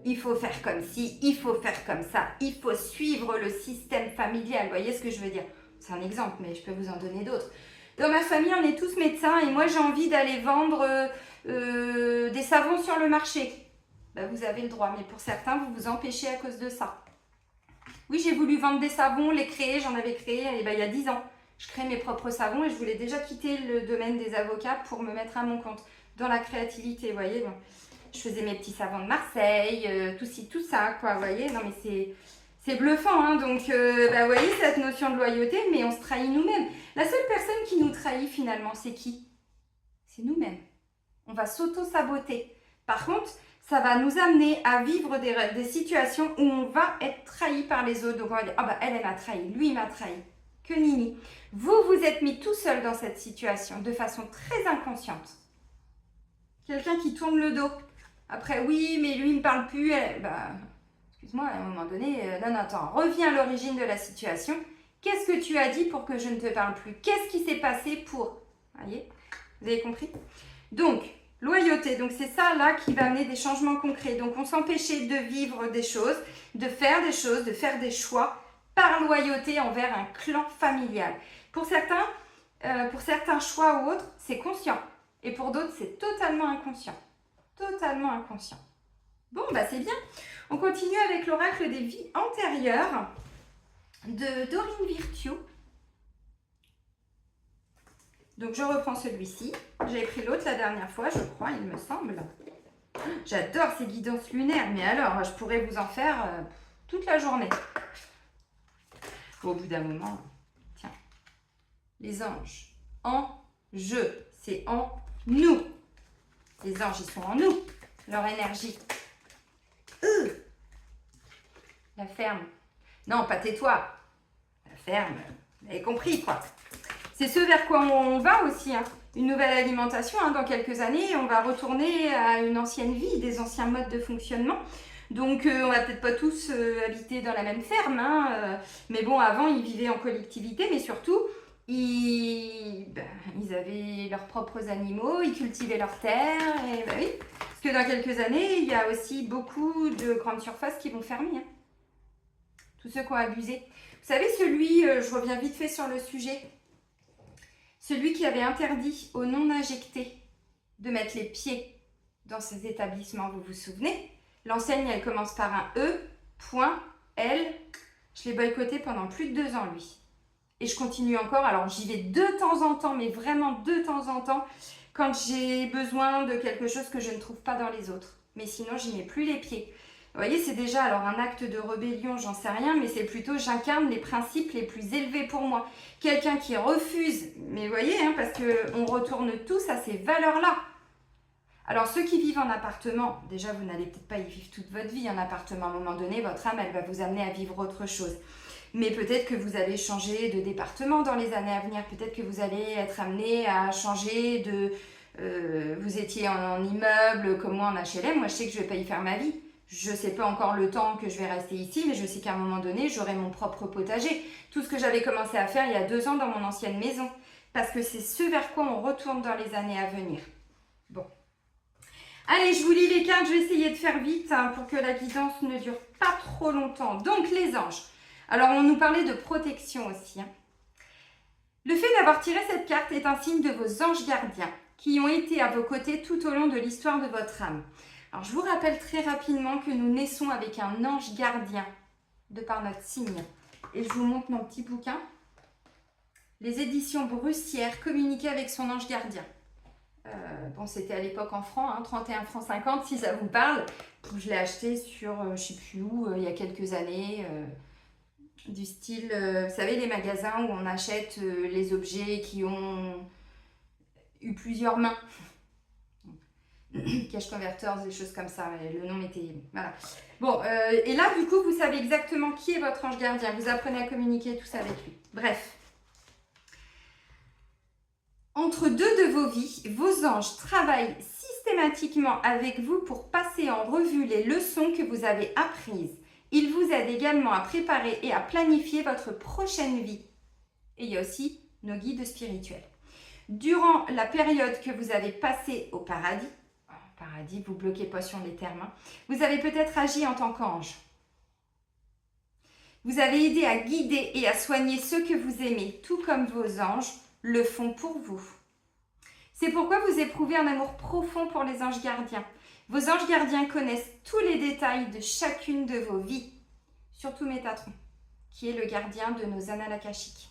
il faut faire comme ci, il faut faire comme ça, il faut suivre le système familial. Vous voyez ce que je veux dire? C'est un exemple, mais je peux vous en donner d'autres. Dans ma famille, on est tous médecins et moi j'ai envie d'aller vendre des savons sur le marché. Ben, vous avez le droit, mais pour certains, vous vous empêchez à cause de ça. Oui, j'ai voulu vendre des savons, les créer, j'en avais créé il y a 10 ans. Je crée mes propres savons et je voulais déjà quitter le domaine des avocats pour me mettre à mon compte dans la créativité, vous voyez. Bon, je faisais mes petits savons de Marseille, tout ça, quoi, vous voyez. Non, mais c'est bluffant, hein. Donc, vous voyez cette notion de loyauté, mais on se trahit nous-mêmes. La seule personne qui nous trahit finalement, c'est qui? C'est nous-mêmes. On va s'auto-saboter. Par contre, ça va nous amener à vivre des situations où on va être trahi par les autres. Donc, on va dire, elle m'a trahi, lui, il m'a trahi. Que nini. Vous vous êtes mis tout seul dans cette situation de façon très inconsciente. Quelqu'un qui tourne le dos. Après, oui, mais lui, il ne me parle plus. Excuse-moi, à un moment donné, non, attends, reviens à l'origine de la situation. Qu'est-ce que tu as dit pour que je ne te parle plus? Qu'est-ce qui s'est passé pour... Voyez? Vous avez compris? Donc, loyauté, donc c'est ça là qui va amener des changements concrets. Donc, on s'empêchait de vivre des choses, de faire des choix par loyauté envers un clan familial. Pour certains choix ou autres, c'est conscient. Et pour d'autres, c'est totalement inconscient. Totalement inconscient. Bon, c'est bien. On continue avec l'oracle des vies antérieures de Dorine Virtue. Donc, je reprends celui-ci. J'avais pris l'autre la dernière fois, je crois, il me semble. J'adore ces guidances lunaires, mais alors, je pourrais vous en faire toute la journée. Au bout d'un moment, tiens, les anges, en jeu, c'est en nous. Les anges, ils sont en nous, leur énergie. La ferme. Non, pas tais-toi. La ferme, vous avez compris, quoi. C'est ce vers quoi on va aussi, hein. Une nouvelle alimentation, hein. Dans quelques années, on va retourner à une ancienne vie, des anciens modes de fonctionnement. Donc, on va peut-être pas tous habiter dans la même ferme, hein, mais bon, avant, ils vivaient en collectivité, mais surtout, ils avaient leurs propres animaux, ils cultivaient leurs terres, et oui, parce que dans quelques années, il y a aussi beaucoup de grandes surfaces qui vont fermer, hein. Tous ceux qui ont abusé. Vous savez, je reviens vite fait sur le sujet, celui qui avait interdit aux non-injectés de mettre les pieds dans ces établissements, vous vous souvenez? L'enseigne, elle commence par un E, point, L. Je l'ai boycotté pendant plus de 2 ans, lui. Et je continue encore. Alors, j'y vais de temps en temps, mais vraiment de temps en temps, quand j'ai besoin de quelque chose que je ne trouve pas dans les autres. mais sinon j'y mets plus les pieds. Vous voyez, c'est déjà alors un acte de rébellion, j'en sais rien, mais c'est plutôt j'incarne les principes les plus élevés pour moi. Quelqu'un qui refuse, mais vous voyez, hein, parce qu'on retourne tous à ces valeurs-là. Alors ceux qui vivent en appartement, déjà vous n'allez peut-être pas y vivre toute votre vie en appartement. À un moment donné, votre âme, elle va vous amener à vivre autre chose. Mais peut-être que vous allez changer de département dans les années à venir. Peut-être que vous allez être amené à changer de... vous étiez en immeuble comme moi en HLM. Moi, je sais que je ne vais pas y faire ma vie. Je ne sais pas encore le temps que je vais rester ici, mais je sais qu'à un moment donné, j'aurai mon propre potager. Tout ce que j'avais commencé à faire il y a 2 ans dans mon ancienne maison. Parce que c'est ce vers quoi on retourne dans les années à venir. Bon. Allez, je vous lis les cartes. Je vais essayer de faire vite hein, pour que la guidance ne dure pas trop longtemps. Donc, les anges. Alors, on nous parlait de protection aussi. Hein. Le fait d'avoir tiré cette carte est un signe de vos anges gardiens qui ont été à vos côtés tout au long de l'histoire de votre âme. Alors, je vous rappelle très rapidement que nous naissons avec un ange gardien de par notre signe. Et je vous montre mon petit bouquin. Les éditions Brussière, communiquer avec son ange gardien. Bon, c'était à l'époque en francs, hein, 31 francs 50 si ça vous parle. Je l'ai acheté sur, je ne sais plus où, il y a quelques années. Du style, vous savez, les magasins où on achète les objets qui ont eu plusieurs mains. Cash Converters, des choses comme ça, le nom était... Voilà. Bon, et là, du coup, vous savez exactement qui est votre ange gardien. Vous apprenez à communiquer tout ça avec lui. Bref. Entre 2 de vos vies, vos anges travaillent systématiquement avec vous pour passer en revue les leçons que vous avez apprises. Ils vous aident également à préparer et à planifier votre prochaine vie. Et il y a aussi nos guides spirituels. Durant la période que vous avez passée au paradis, vous bloquez pas sur les termes, hein, vous avez peut-être agi en tant qu'ange. Vous avez aidé à guider et à soigner ceux que vous aimez, tout comme vos anges le font pour vous. C'est pourquoi vous éprouvez un amour profond pour les anges gardiens. Vos anges gardiens connaissent tous les détails de chacune de vos vies, surtout Métatron, qui est le gardien de nos annales akashiques.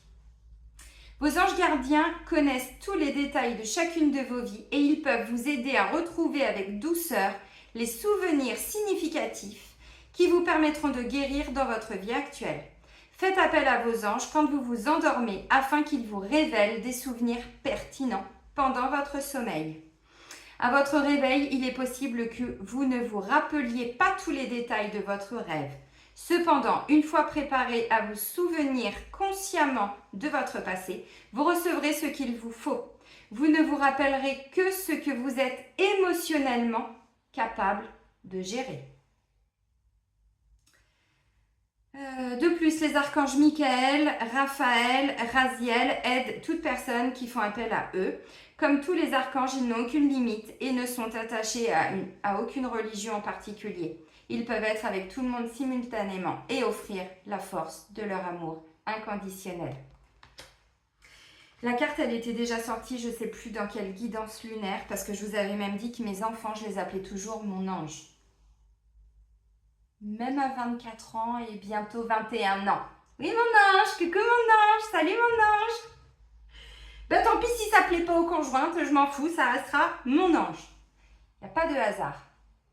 Vos anges gardiens connaissent tous les détails de chacune de vos vies et ils peuvent vous aider à retrouver avec douceur les souvenirs significatifs qui vous permettront de guérir dans votre vie actuelle. Faites appel à vos anges quand vous vous endormez afin qu'ils vous révèlent des souvenirs pertinents pendant votre sommeil. À votre réveil, il est possible que vous ne vous rappeliez pas tous les détails de votre rêve. Cependant, une fois préparé à vous souvenir consciemment de votre passé, vous recevrez ce qu'il vous faut. Vous ne vous rappellerez que ce que vous êtes émotionnellement capable de gérer. De plus, les archanges Michael, Raphaël, Raziel aident toute personne qui font appel à eux. Comme tous les archanges, ils n'ont aucune limite et ne sont attachés à aucune religion en particulier. Ils peuvent être avec tout le monde simultanément et offrir la force de leur amour inconditionnel. La carte, elle était déjà sortie, je ne sais plus dans quelle guidance lunaire, parce que je vous avais même dit que mes enfants, je les appelais toujours mon ange. Même à 24 ans et bientôt 21 ans. Oui, mon ange, coucou mon ange, salut mon ange. Ben tant pis si ça ne plaît pas aux conjointes, je m'en fous, ça restera mon ange. Il n'y a pas de hasard.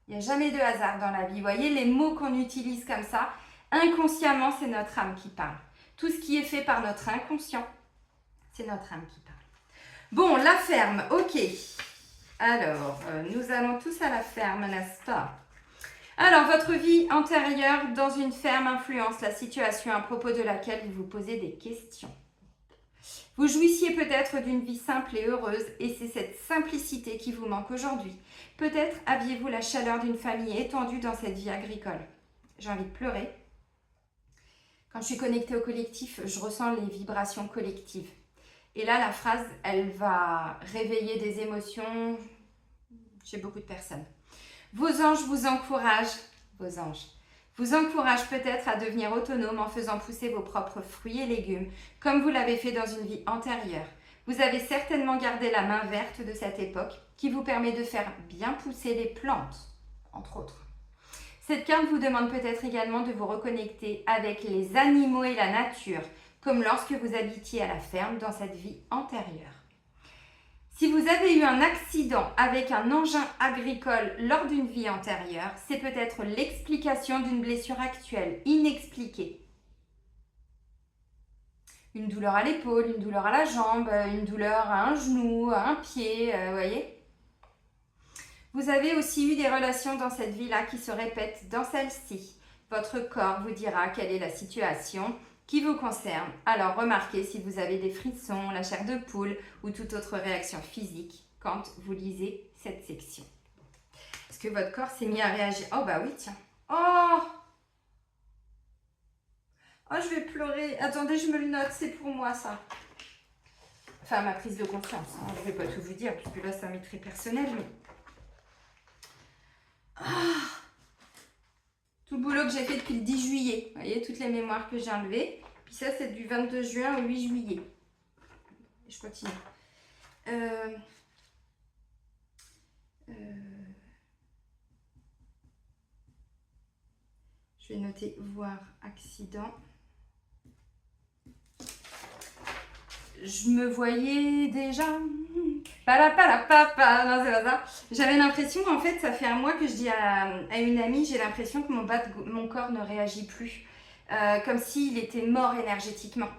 Il n'y a jamais de hasard dans la vie. Vous voyez, les mots qu'on utilise comme ça, inconsciemment, c'est notre âme qui parle. Tout ce qui est fait par notre inconscient, c'est notre âme qui parle. Bon, la ferme, ok. Alors, nous allons tous à la ferme, n'est-ce pas? Alors, votre vie antérieure dans une ferme influence la situation à propos de laquelle vous vous posez des questions. Vous jouissiez peut-être d'une vie simple et heureuse et c'est cette simplicité qui vous manque aujourd'hui. Peut-être aviez-vous la chaleur d'une famille étendue dans cette vie agricole. J'ai envie de pleurer. Quand je suis connectée au collectif, je ressens les vibrations collectives. Et là, la phrase, elle va réveiller des émotions chez beaucoup de personnes. Vos anges vous encouragent, vous encouragent peut-être à devenir autonome en faisant pousser vos propres fruits et légumes, comme vous l'avez fait dans une vie antérieure. Vous avez certainement gardé la main verte de cette époque, qui vous permet de faire bien pousser les plantes, entre autres. Cette carte vous demande peut-être également de vous reconnecter avec les animaux et la nature, comme lorsque vous habitiez à la ferme dans cette vie antérieure. Si vous avez eu un accident avec un engin agricole lors d'une vie antérieure, c'est peut-être l'explication d'une blessure actuelle, inexpliquée. Une douleur à l'épaule, une douleur à la jambe, une douleur à un genou, à un pied, vous voyez. Vous avez aussi eu des relations dans cette vie-là qui se répètent dans celle-ci. Votre corps vous dira quelle est la situation qui vous concerne. Alors remarquez si vous avez des frissons, la chair de poule ou toute autre réaction physique quand vous lisez cette section. Est-ce que votre corps s'est mis à réagir? Oh bah oui, tiens. Oh, je vais pleurer. Attendez, je me le note, c'est pour moi ça. Enfin, ma prise de conscience. Hein. Je ne vais pas tout vous dire, puisque là, ça m'est très personnel. Mais... tout le boulot que j'ai fait depuis le 10 juillet. Vous voyez, toutes les mémoires que j'ai enlevées. Puis ça, c'est du 22 juin au 8 juillet. Je continue. Je vais noter voir accident. Je me voyais déjà. Palapalapapa. Non, c'est pas ça. J'avais l'impression, en fait, ça fait un mois que je dis à une amie, j'ai l'impression que mon corps ne réagit plus. Comme s'il était mort énergétiquement.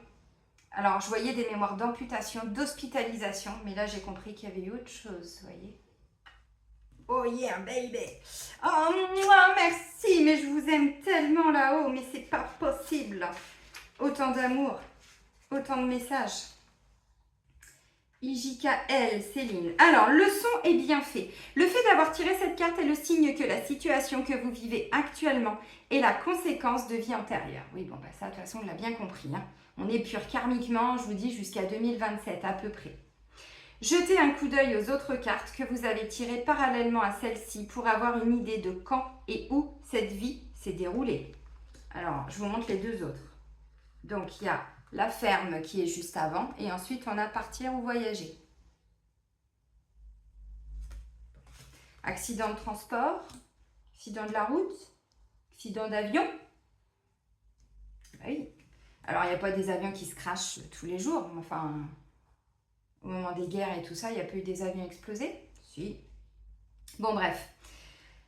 Alors, je voyais des mémoires d'amputation, d'hospitalisation, mais là, j'ai compris qu'il y avait eu autre chose, vous voyez. Oh yeah, baby. Oh, moi, merci, mais je vous aime tellement là-haut, mais c'est pas possible. Autant d'amour, autant de messages. IJKL, Céline. Alors, le son est bien fait. Le fait d'avoir tiré cette carte est le signe que la situation que vous vivez actuellement est la conséquence de vie antérieure. Oui, bon, bah ça, de toute façon, on l'a bien compris. Hein. On est pur karmiquement, je vous dis, jusqu'à 2027 à peu près. Jetez un coup d'œil aux autres cartes que vous avez tirées parallèlement à celle-ci pour avoir une idée de quand et où cette vie s'est déroulée. Alors, je vous montre les deux autres. Donc, il y a la ferme qui est juste avant et ensuite, on a partir ou voyager. Accident de transport, accident de la route, accident d'avion. Oui. Alors, il n'y a pas des avions qui se crachent tous les jours. Enfin, au moment des guerres et tout ça, il n'y a pas eu des avions explosés? Si. Bon, bref.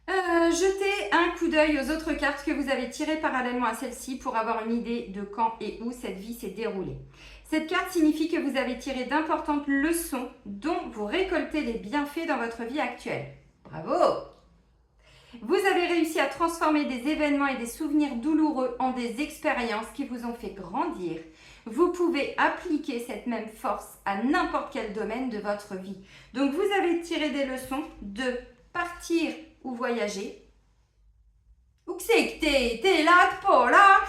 Jetez un coup d'œil aux autres cartes que vous avez tirées parallèlement à celle-ci pour avoir une idée de quand et où cette vie s'est déroulée. Cette carte signifie que vous avez tiré d'importantes leçons dont vous récoltez les bienfaits dans votre vie actuelle. Bravo! Vous avez réussi à transformer des événements et des souvenirs douloureux en des expériences qui vous ont fait grandir. Vous pouvez appliquer cette même force à n'importe quel domaine de votre vie. Donc, vous avez tiré des leçons de partir ou voyager. Où que c'est que t'es là, t'es pas là?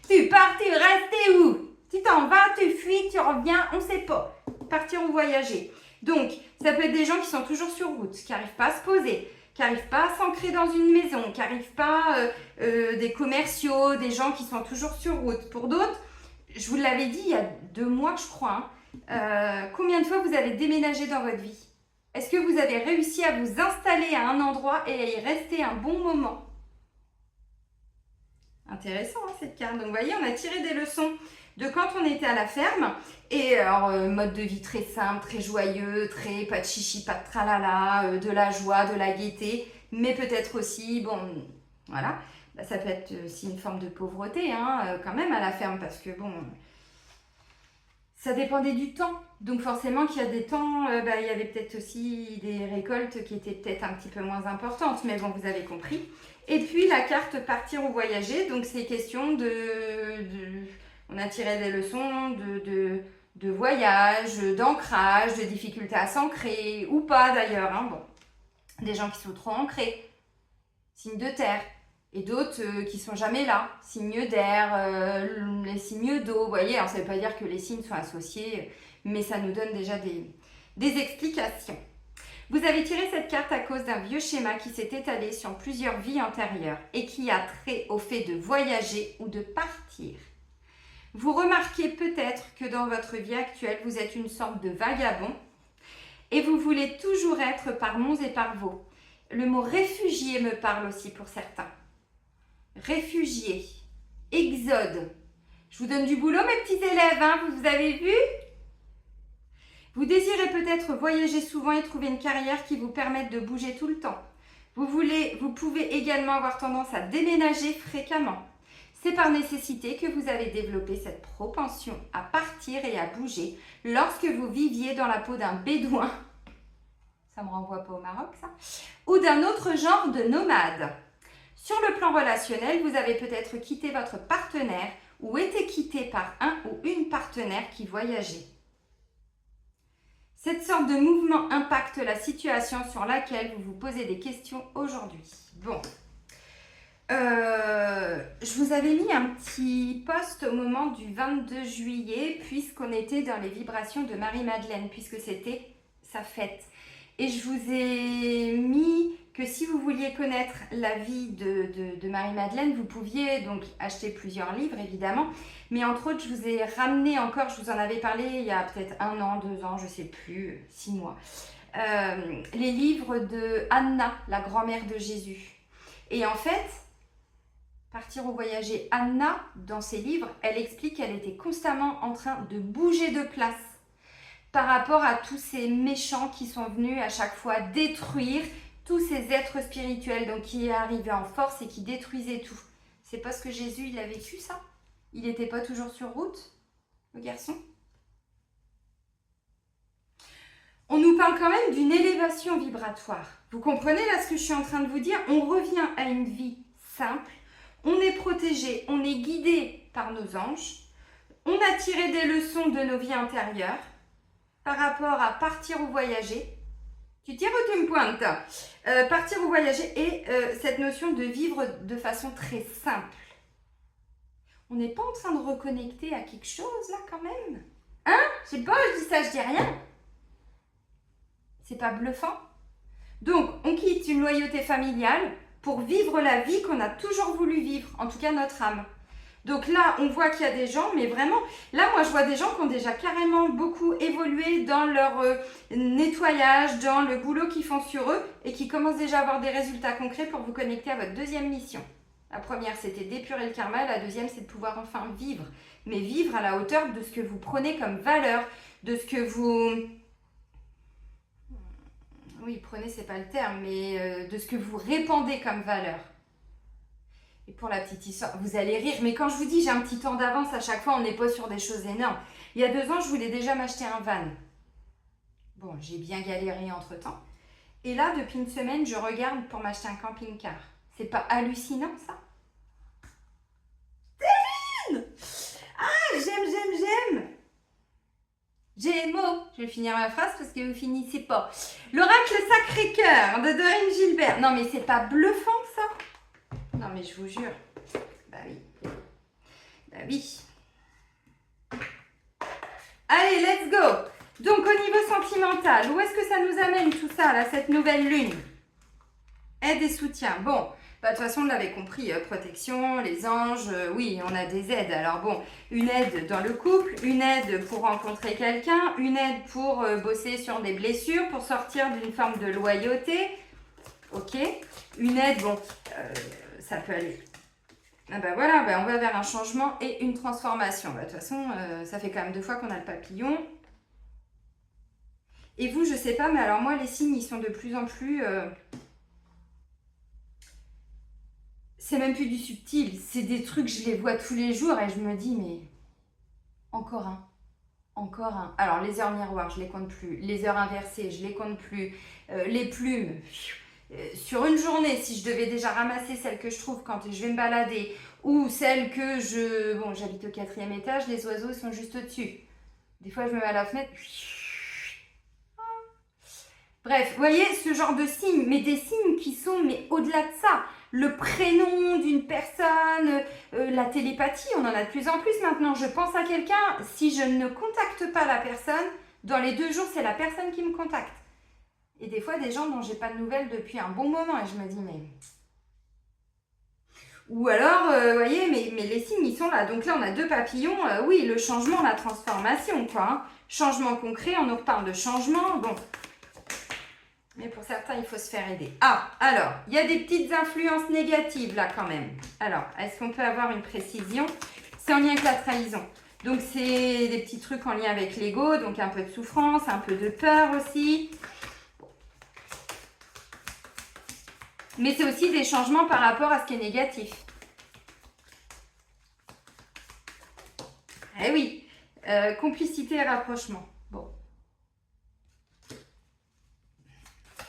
Tu pars, tu restes, t'es où? Tu t'en vas, tu fuis, tu reviens, on sait pas. Partir ou voyager. Donc, ça peut être des gens qui sont toujours sur route, qui n'arrivent pas à se poser, qui n'arrivent pas à s'ancrer dans une maison, qui n'arrivent pas, des commerciaux, des gens qui sont toujours sur route. Pour d'autres, je vous l'avais dit il y a 2 mois, je crois, combien de fois vous avez déménagé dans votre vie? Est-ce que vous avez réussi à vous installer à un endroit et à y rester un bon moment? Intéressant, hein, cette carte. Donc, vous voyez, on a tiré des leçons de quand on était à la ferme. Et alors, mode de vie très simple, très joyeux, très pas de chichi, pas de tralala, de la joie, de la gaieté. Mais peut-être aussi, bon, voilà, bah, ça peut être aussi une forme de pauvreté, hein, quand même, à la ferme. Parce que, bon, ça dépendait du temps. Donc, forcément qu'il y a des temps, il y avait peut-être aussi des récoltes qui étaient peut-être un petit peu moins importantes. Mais bon, vous avez compris. Et puis, la carte partir ou voyager. Donc, c'est question on a tiré des leçons de voyage, d'ancrage, de difficulté à s'ancrer, ou pas d'ailleurs. Hein, bon. Des gens qui sont trop ancrés, signes de terre, et d'autres qui sont jamais là, signes d'air, les signes d'eau. Vous voyez, alors ça ne veut pas dire que les signes sont associés, mais ça nous donne déjà des explications. Vous avez tiré cette carte à cause d'un vieux schéma qui s'est étalé sur plusieurs vies antérieures et qui a trait au fait de voyager ou de partir. Vous remarquez peut-être que dans votre vie actuelle, vous êtes une sorte de vagabond et vous voulez toujours être par monts et par vaux. Le mot réfugié me parle aussi pour certains. Réfugié, exode. Je vous donne du boulot, mes petits élèves, hein, vous avez vu? Vous désirez peut-être voyager souvent et trouver une carrière qui vous permette de bouger tout le temps. Vous pouvez également avoir tendance à déménager fréquemment. C'est par nécessité que vous avez développé cette propension à partir et à bouger lorsque vous viviez dans la peau d'un bédouin. Ça me renvoie pas au Maroc, ça. Ou d'un autre genre de nomade. Sur le plan relationnel, vous avez peut-être quitté votre partenaire ou été quitté par un ou une partenaire qui voyageait. Cette sorte de mouvement impacte la situation sur laquelle vous vous posez des questions aujourd'hui. Bon, je vous avais mis un petit post au moment du 22 juillet puisqu'on était dans les vibrations de Marie-Madeleine, puisque c'était sa fête. Et je vous ai mis que si vous vouliez connaître la vie de Marie-Madeleine, vous pouviez donc acheter plusieurs livres évidemment. Mais entre autres, je vous ai ramené encore, je vous en avais parlé il y a peut-être 1 an, 2 ans, je ne sais plus, 6 mois. Les livres de Anna, la grand-mère de Jésus. Et en fait, Partir ou voyager, Anna, dans ses livres, elle explique qu'elle était constamment en train de bouger de place par rapport à tous ces méchants qui sont venus à chaque fois détruire tous ces êtres spirituels, donc qui arrivaient en force et qui détruisaient tout. C'est parce que Jésus, il a vécu ça? Il n'était pas toujours sur route, le garçon? On nous parle quand même d'une élévation vibratoire. Vous comprenez là ce que je suis en train de vous dire? On revient à une vie simple, on est protégé, on est guidé par nos anges, on a tiré des leçons de nos vies antérieures par rapport à partir ou voyager. Tu tires ou tu me pointes? Partir ou voyager et cette notion de vivre de façon très simple. On n'est pas en train de reconnecter à quelque chose là quand même? Hein? Je sais pas, je dis ça, je dis rien. C'est pas bluffant? Donc, on quitte une loyauté familiale pour vivre la vie qu'on a toujours voulu vivre, en tout cas notre âme. Donc là, on voit qu'il y a des gens, mais vraiment, là, moi, je vois des gens qui ont déjà carrément beaucoup évolué dans leur nettoyage, dans le boulot qu'ils font sur eux et qui commencent déjà à avoir des résultats concrets pour vous connecter à votre deuxième mission. La première, c'était d'épurer le karma. La deuxième, c'est de pouvoir enfin vivre. Mais vivre à la hauteur de ce que vous prenez comme valeur, de ce que vous... Oui, prenez, c'est pas le terme, mais de ce que vous répandez comme valeur. Et pour la petite histoire, vous allez rire, mais quand je vous dis j'ai un petit temps d'avance, à chaque fois, on n'est pas sur des choses énormes. Il y a 2 ans, je voulais déjà m'acheter un van. Bon, j'ai bien galéré entre-temps. Et là, depuis une semaine, je regarde pour m'acheter un camping-car. C'est pas hallucinant, ça? Céline! Ah, j'aime! Gémeaux, je vais finir ma phrase parce que vous finissez pas. L'oracle Sacré-Cœur de Dorine Gilbert. Non, mais c'est pas bluffant, ça? Non, mais je vous jure. Bah oui. Bah oui. Allez, let's go. Donc, au niveau sentimental, où est-ce que ça nous amène tout ça, là, cette nouvelle lune? Aide et soutien. Bon, bah, de toute façon, on l'avait compris, protection, les anges, oui, on a des aides. Alors bon, une aide dans le couple, une aide pour rencontrer quelqu'un, une aide pour bosser sur des blessures, pour sortir d'une forme de loyauté. Ok. Une aide, bon, ça peut aller. Ah bah voilà, bah on va vers un changement et une transformation. Bah, de toute façon, ça fait quand même 2 fois qu'on a le papillon. Et vous, je sais pas, mais alors moi, les signes, ils sont de plus en plus... C'est même plus du subtil. C'est des trucs, je les vois tous les jours et je me dis, mais... Encore un. Encore un. Alors, les heures miroirs, je les compte plus. Les heures inversées, je les compte plus. Les plumes... Sur une journée, si je devais déjà ramasser celles que je trouve quand je vais me balader ou celles que je... Bon, j'habite au 4e étage, les oiseaux sont juste au-dessus. Des fois, je me mets à la fenêtre. Bref, vous voyez, ce genre de signes, mais des signes qui sont mais au-delà de ça. Le prénom d'une personne, la télépathie, on en a de plus en plus maintenant. Je pense à quelqu'un, si je ne contacte pas la personne, dans les 2 jours, c'est la personne qui me contacte. Et des fois, des gens dont j'ai pas de nouvelles depuis un bon moment. Et je me dis, mais... Ou alors, vous voyez, mais les signes, ils sont là. Donc là, on a 2 papillons. Oui, le changement, la transformation, quoi. Hein. Changement concret, on nous reparle de changement. Bon. Mais pour certains, il faut se faire aider. Ah, alors, il y a des petites influences négatives, là, quand même. Alors, est-ce qu'on peut avoir une précision? C'est en lien avec la trahison. Donc c'est des petits trucs en lien avec l'ego, donc un peu de souffrance, un peu de peur aussi. Mais c'est aussi des changements par rapport à ce qui est négatif. Eh oui, complicité et rapprochement. Bon.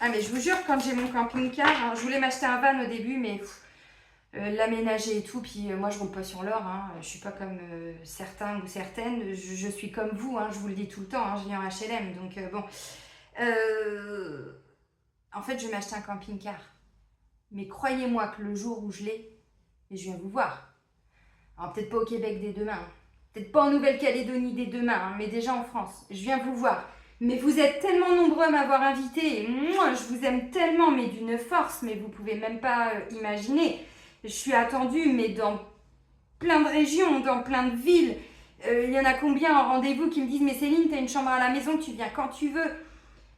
Ah mais je vous jure, quand j'ai mon camping-car, hein, je voulais m'acheter un van au début, mais l'aménager et tout, puis moi je roule pas sur l'or, hein, je suis pas comme certains ou certaines, je suis comme vous, hein, je vous le dis tout le temps, hein, je vis en HLM, donc bon. En fait, je vais m'acheter un camping-car. Mais croyez-moi que le jour où je l'ai, je viens vous voir. Alors peut-être pas au Québec dès demain, hein. Peut-être pas en Nouvelle-Calédonie dès demain, hein, mais déjà en France. Je viens vous voir. Mais vous êtes tellement nombreux à m'avoir invité, et moi je vous aime tellement, mais d'une force, mais vous pouvez même pas imaginer. Je suis attendue, mais dans plein de régions, dans plein de villes. Il y en a combien en rendez-vous qui me disent « Mais Céline, t'as une chambre à la maison, tu viens quand tu veux ».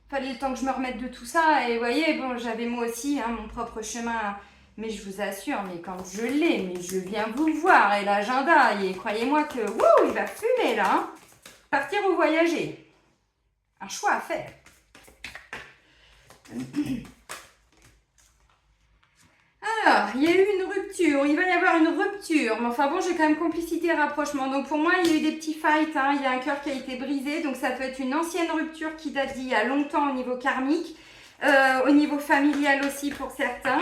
Fallait le temps que je me remette de tout ça, et vous voyez, bon, j'avais moi aussi hein, mon propre chemin. Mais je vous assure, mais quand je l'ai, mais je viens vous voir, et l'agenda, et croyez-moi que, wouh, il va fumer là, hein. Partir ou voyager. Un choix à faire. Alors, il y a eu une rupture, il va y avoir une rupture, mais enfin bon, j'ai quand même complicité et rapprochement. Donc pour moi, il y a eu des petits fights, hein. Il y a un cœur qui a été brisé, donc ça peut être une ancienne rupture qui date d'il y a longtemps au niveau karmique, au niveau familial aussi pour certains.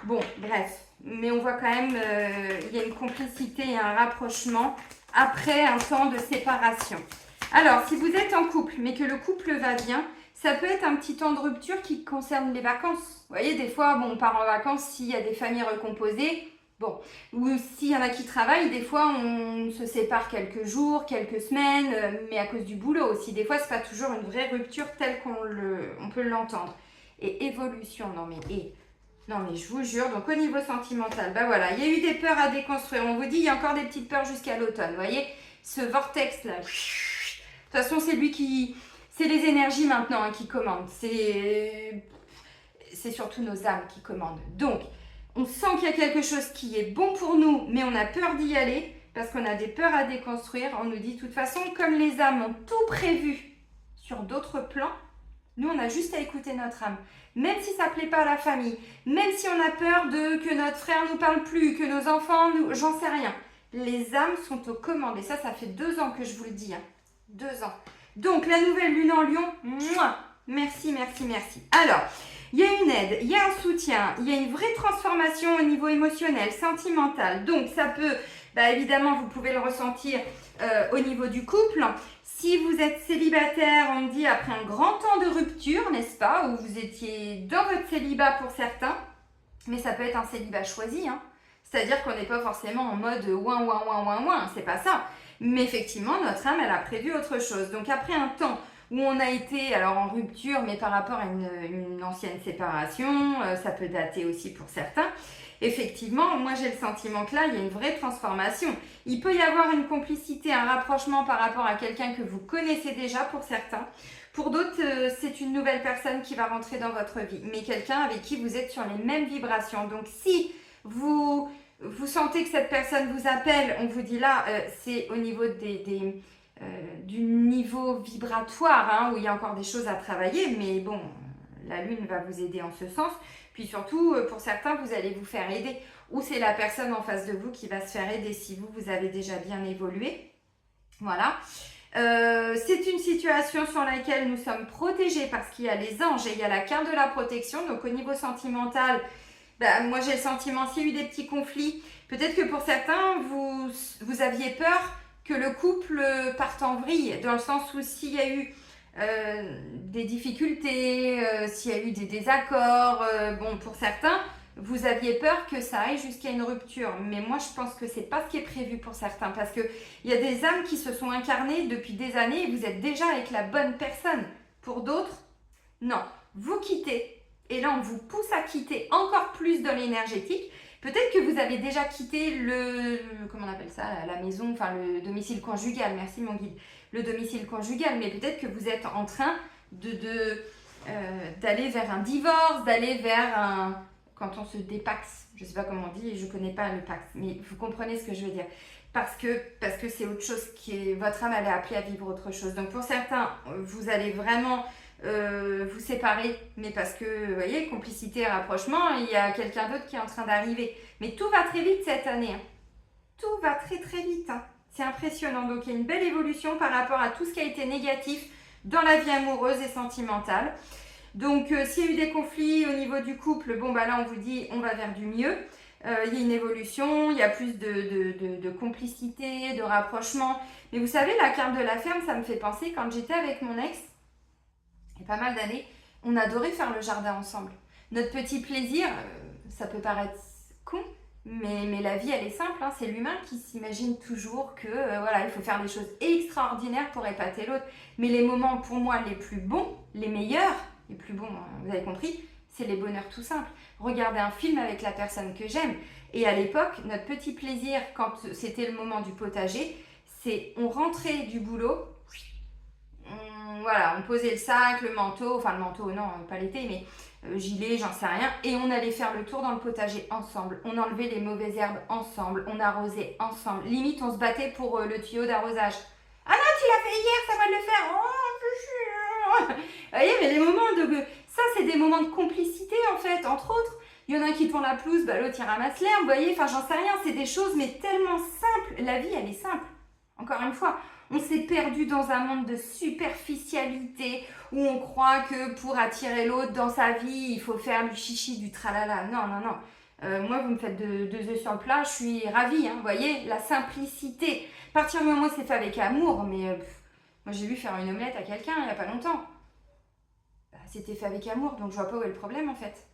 Bon, bref, mais on voit quand même, il y a une complicité et un rapprochement après un temps de séparation. Alors, si vous êtes en couple, mais que le couple va bien, ça peut être un petit temps de rupture qui concerne les vacances. Vous voyez, des fois, bon, on part en vacances s'il y a des familles recomposées, bon, ou s'il y en a qui travaillent, des fois, on se sépare quelques jours, quelques semaines, mais à cause du boulot aussi. Des fois, c'est pas toujours une vraie rupture telle on peut l'entendre. Et évolution, non mais je vous jure, donc au niveau sentimental, bah voilà, il y a eu des peurs à déconstruire. On vous dit, il y a encore des petites peurs jusqu'à l'automne. Vous voyez, ce vortex-là. De toute façon, c'est lui qui... C'est les énergies maintenant hein, qui commandent. C'est surtout nos âmes qui commandent. Donc, on sent qu'il y a quelque chose qui est bon pour nous, mais on a peur d'y aller parce qu'on a des peurs à déconstruire. On nous dit, de toute façon, comme les âmes ont tout prévu sur d'autres plans, nous, on a juste à écouter notre âme. Même si ça ne plaît pas à la famille, même si on a peur que notre frère ne nous parle plus, que nos enfants, j'en sais rien. Les âmes sont aux commandes. Et ça fait 2 ans que je vous le dis. Hein. 2 ans. Donc, la nouvelle lune en Lion, mouah, merci, merci, merci. Alors, il y a une aide, il y a un soutien, il y a une vraie transformation au niveau émotionnel, sentimental. Donc, ça peut, évidemment, vous pouvez le ressentir au niveau du couple. Si vous êtes célibataire, on dit après un grand temps de rupture, n'est-ce pas, où vous étiez dans votre célibat pour certains, mais ça peut être un célibat choisi, hein. C'est-à-dire qu'on n'est pas forcément en mode ouin, c'est pas ça. Mais effectivement, notre âme, elle a prévu autre chose. Donc après un temps où on a été alors en rupture, mais par rapport à une ancienne séparation, ça peut dater aussi pour certains. Effectivement, moi j'ai le sentiment que là, il y a une vraie transformation. Il peut y avoir une complicité, un rapprochement par rapport à quelqu'un que vous connaissez déjà pour certains. Pour d'autres, c'est une nouvelle personne qui va rentrer dans votre vie, mais quelqu'un avec qui vous êtes sur les mêmes vibrations. Donc si vous sentez que cette personne vous appelle, on vous dit là, c'est au niveau du niveau vibratoire, hein, où il y a encore des choses à travailler, mais bon, la lune va vous aider en ce sens. Puis surtout, pour certains, vous allez vous faire aider. Ou c'est la personne en face de vous qui va se faire aider si vous avez déjà bien évolué. Voilà. C'est une situation sur laquelle nous sommes protégés parce qu'il y a les anges et il y a la carte de la protection. Donc au niveau sentimental, moi j'ai le sentiment, s'il y a eu des petits conflits, peut-être que pour certains, vous aviez peur que le couple parte en vrille, dans le sens où s'il y a eu des difficultés, s'il y a eu des désaccords, bon pour certains, vous aviez peur que ça aille jusqu'à une rupture. Mais moi je pense que c'est pas ce qui est prévu pour certains, parce qu'il y a des âmes qui se sont incarnées depuis des années et vous êtes déjà avec la bonne personne. Pour d'autres, non, vous quittez. Et là, on vous pousse à quitter encore plus dans l'énergétique. Peut-être que vous avez déjà quitté comment on appelle ça, la maison, enfin le domicile conjugal, merci mon guide, le domicile conjugal, mais peut-être que vous êtes en train d'aller vers un divorce, d'aller vers quand on se dépaxe, je ne sais pas comment on dit, je ne connais pas le pax, mais vous comprenez ce que je veux dire. parce que c'est autre chose qui est... Votre âme, elle est appelée à vivre autre chose. Donc pour certains, vous allez vraiment vous séparer, mais parce que, vous voyez, complicité et rapprochement, il y a quelqu'un d'autre qui est en train d'arriver. Mais tout va très vite cette année. Hein. Tout va très très vite. Hein. C'est impressionnant. Donc il y a une belle évolution par rapport à tout ce qui a été négatif dans la vie amoureuse et sentimentale. Donc s'il y a eu des conflits au niveau du couple, bon bah là on vous dit on va vers du mieux. Il y a une évolution, il y a plus de complicité, de rapprochement. Mais vous savez, la carte de la ferme, ça me fait penser, quand j'étais avec mon ex, il y a pas mal d'années, on adorait faire le jardin ensemble. Notre petit plaisir, ça peut paraître con, mais la vie, elle est simple. Hein. C'est l'humain qui s'imagine toujours que voilà, il faut faire des choses extraordinaires pour épater l'autre. Mais les moments, pour moi, les plus bons, les meilleurs, les plus bons, vous avez compris, c'est les bonheurs tout simples. Regarder un film avec la personne que j'aime. Et à l'époque, notre petit plaisir, quand c'était le moment du potager, c'est on rentrait du boulot, voilà, on posait le sac, le manteau, non, pas l'été, mais gilet, j'en sais rien, et on allait faire le tour dans le potager ensemble. On enlevait les mauvaises herbes ensemble, on arrosait ensemble. Limite, on se battait pour le tuyau d'arrosage. Ah non, tu l'as fait hier, ça va le faire. Oh, vous voyez, mais les moments de... Ça, c'est des moments de complicité, en fait, entre autres. Il y en a un qui tond la pelouse, bah, l'autre, il ramasse l'herbe, vous voyez, enfin, j'en sais rien. C'est des choses, mais tellement simples. La vie, elle est simple. Encore une fois, on s'est perdu dans un monde de superficialité où on croit que pour attirer l'autre dans sa vie, il faut faire du chichi, du tralala. Non, non, non. Moi, vous me faites deux œufs sur le plat, je suis ravie. Hein, vous voyez, la simplicité. À partir du moment où c'est fait avec amour, mais moi, j'ai vu faire une omelette à quelqu'un il n'y a pas longtemps. Bah, c'était fait avec amour, donc je vois pas où est le problème en fait.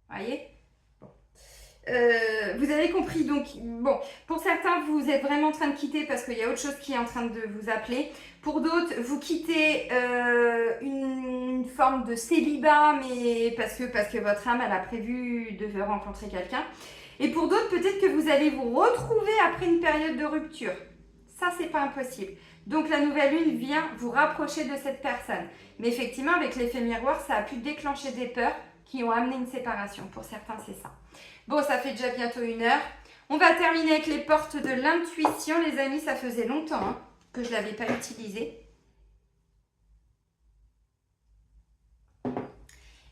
Vous voyez ? Vous avez compris, donc bon, pour certains vous êtes vraiment en train de quitter parce qu'il y a autre chose qui est en train de vous appeler. Pour d'autres, vous quittez une forme de célibat, mais parce que votre âme elle a prévu de rencontrer quelqu'un. Et pour d'autres, peut-être que vous allez vous retrouver après une période de rupture. Ça, c'est pas impossible. Donc la nouvelle lune vient vous rapprocher de cette personne. Mais effectivement, avec l'effet miroir, ça a pu déclencher des peurs qui ont amené une séparation. Pour certains, c'est ça. Bon, ça fait déjà bientôt 1 heure. On va terminer avec les portes de l'intuition. Les amis, ça faisait longtemps que je ne l'avais pas utilisé.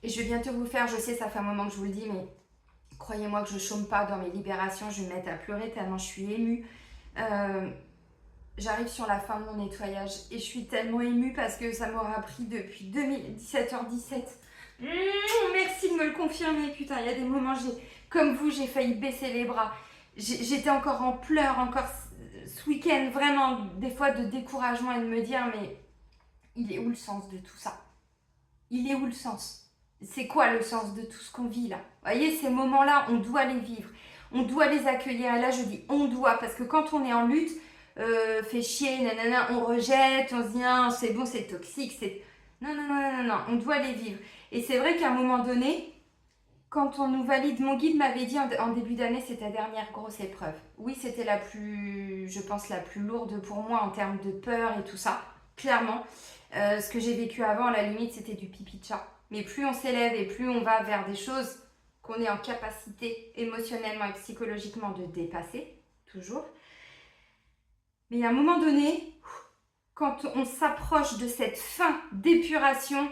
Et je vais bientôt vous faire, je sais, ça fait un moment que je vous le dis, mais croyez-moi que je ne chôme pas dans mes libérations. Je vais me mettre à pleurer tellement je suis émue. J'arrive sur la fin de mon nettoyage et je suis tellement émue parce que ça m'aura pris depuis 17h17. Merci de me le confirmer, putain, il y a des moments, comme vous, j'ai failli baisser les bras. J'étais encore en pleurs, encore ce week-end, vraiment, des fois de découragement et de me dire, mais il est où le sens de tout ça? Il est où le sens? C'est quoi le sens de tout ce qu'on vit là? Vous voyez, ces moments-là, on doit les vivre, on doit les accueillir. Et là, je dis on doit, parce que quand on est en lutte, fait chier, nanana, on rejette, on se dit, ah, c'est bon, c'est toxique, c'est... Non, non, non, non, non, on doit les vivre. Et c'est vrai qu'à un moment donné, quand on nous valide, mon guide m'avait dit en début d'année, c'est ta dernière grosse épreuve. Oui, c'était la plus, je pense, la plus lourde pour moi en termes de peur et tout ça, clairement. Ce que j'ai vécu avant, à la limite, c'était du pipi de chat. Mais plus on s'élève et plus on va vers des choses qu'on est en capacité émotionnellement et psychologiquement de dépasser, toujours. Mais à un moment donné, quand on s'approche de cette fin d'épuration,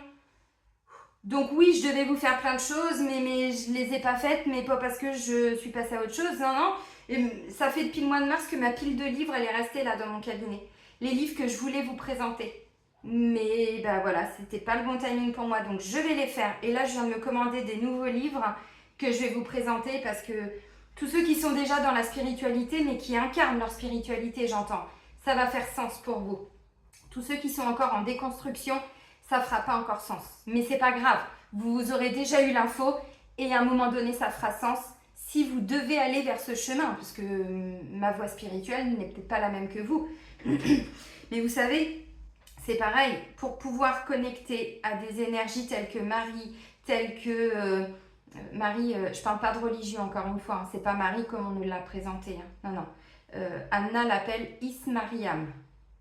donc oui, je devais vous faire plein de choses, mais je ne les ai pas faites, mais pas parce que je suis passée à autre chose, non, non. Et ça fait depuis le mois de mars que ma pile de livres, elle est restée là dans mon cabinet. Les livres que je voulais vous présenter. Mais ben voilà, c'était pas le bon timing pour moi, donc je vais les faire. Et là, je viens de me commander des nouveaux livres que je vais vous présenter parce que tous ceux qui sont déjà dans la spiritualité, mais qui incarnent leur spiritualité, j'entends, ça va faire sens pour vous. Tous ceux qui sont encore en déconstruction, ça ne fera pas encore sens. Mais c'est pas grave, vous aurez déjà eu l'info et à un moment donné, ça fera sens si vous devez aller vers ce chemin, parce que ma voie spirituelle n'est peut-être pas la même que vous. Mais vous savez, c'est pareil, pour pouvoir connecter à des énergies telles que Marie, telles que... Marie, je parle pas de religion encore une fois, hein, c'est pas Marie comme on nous l'a présenté. Hein. Non, non. Anna l'appelle Ismariam.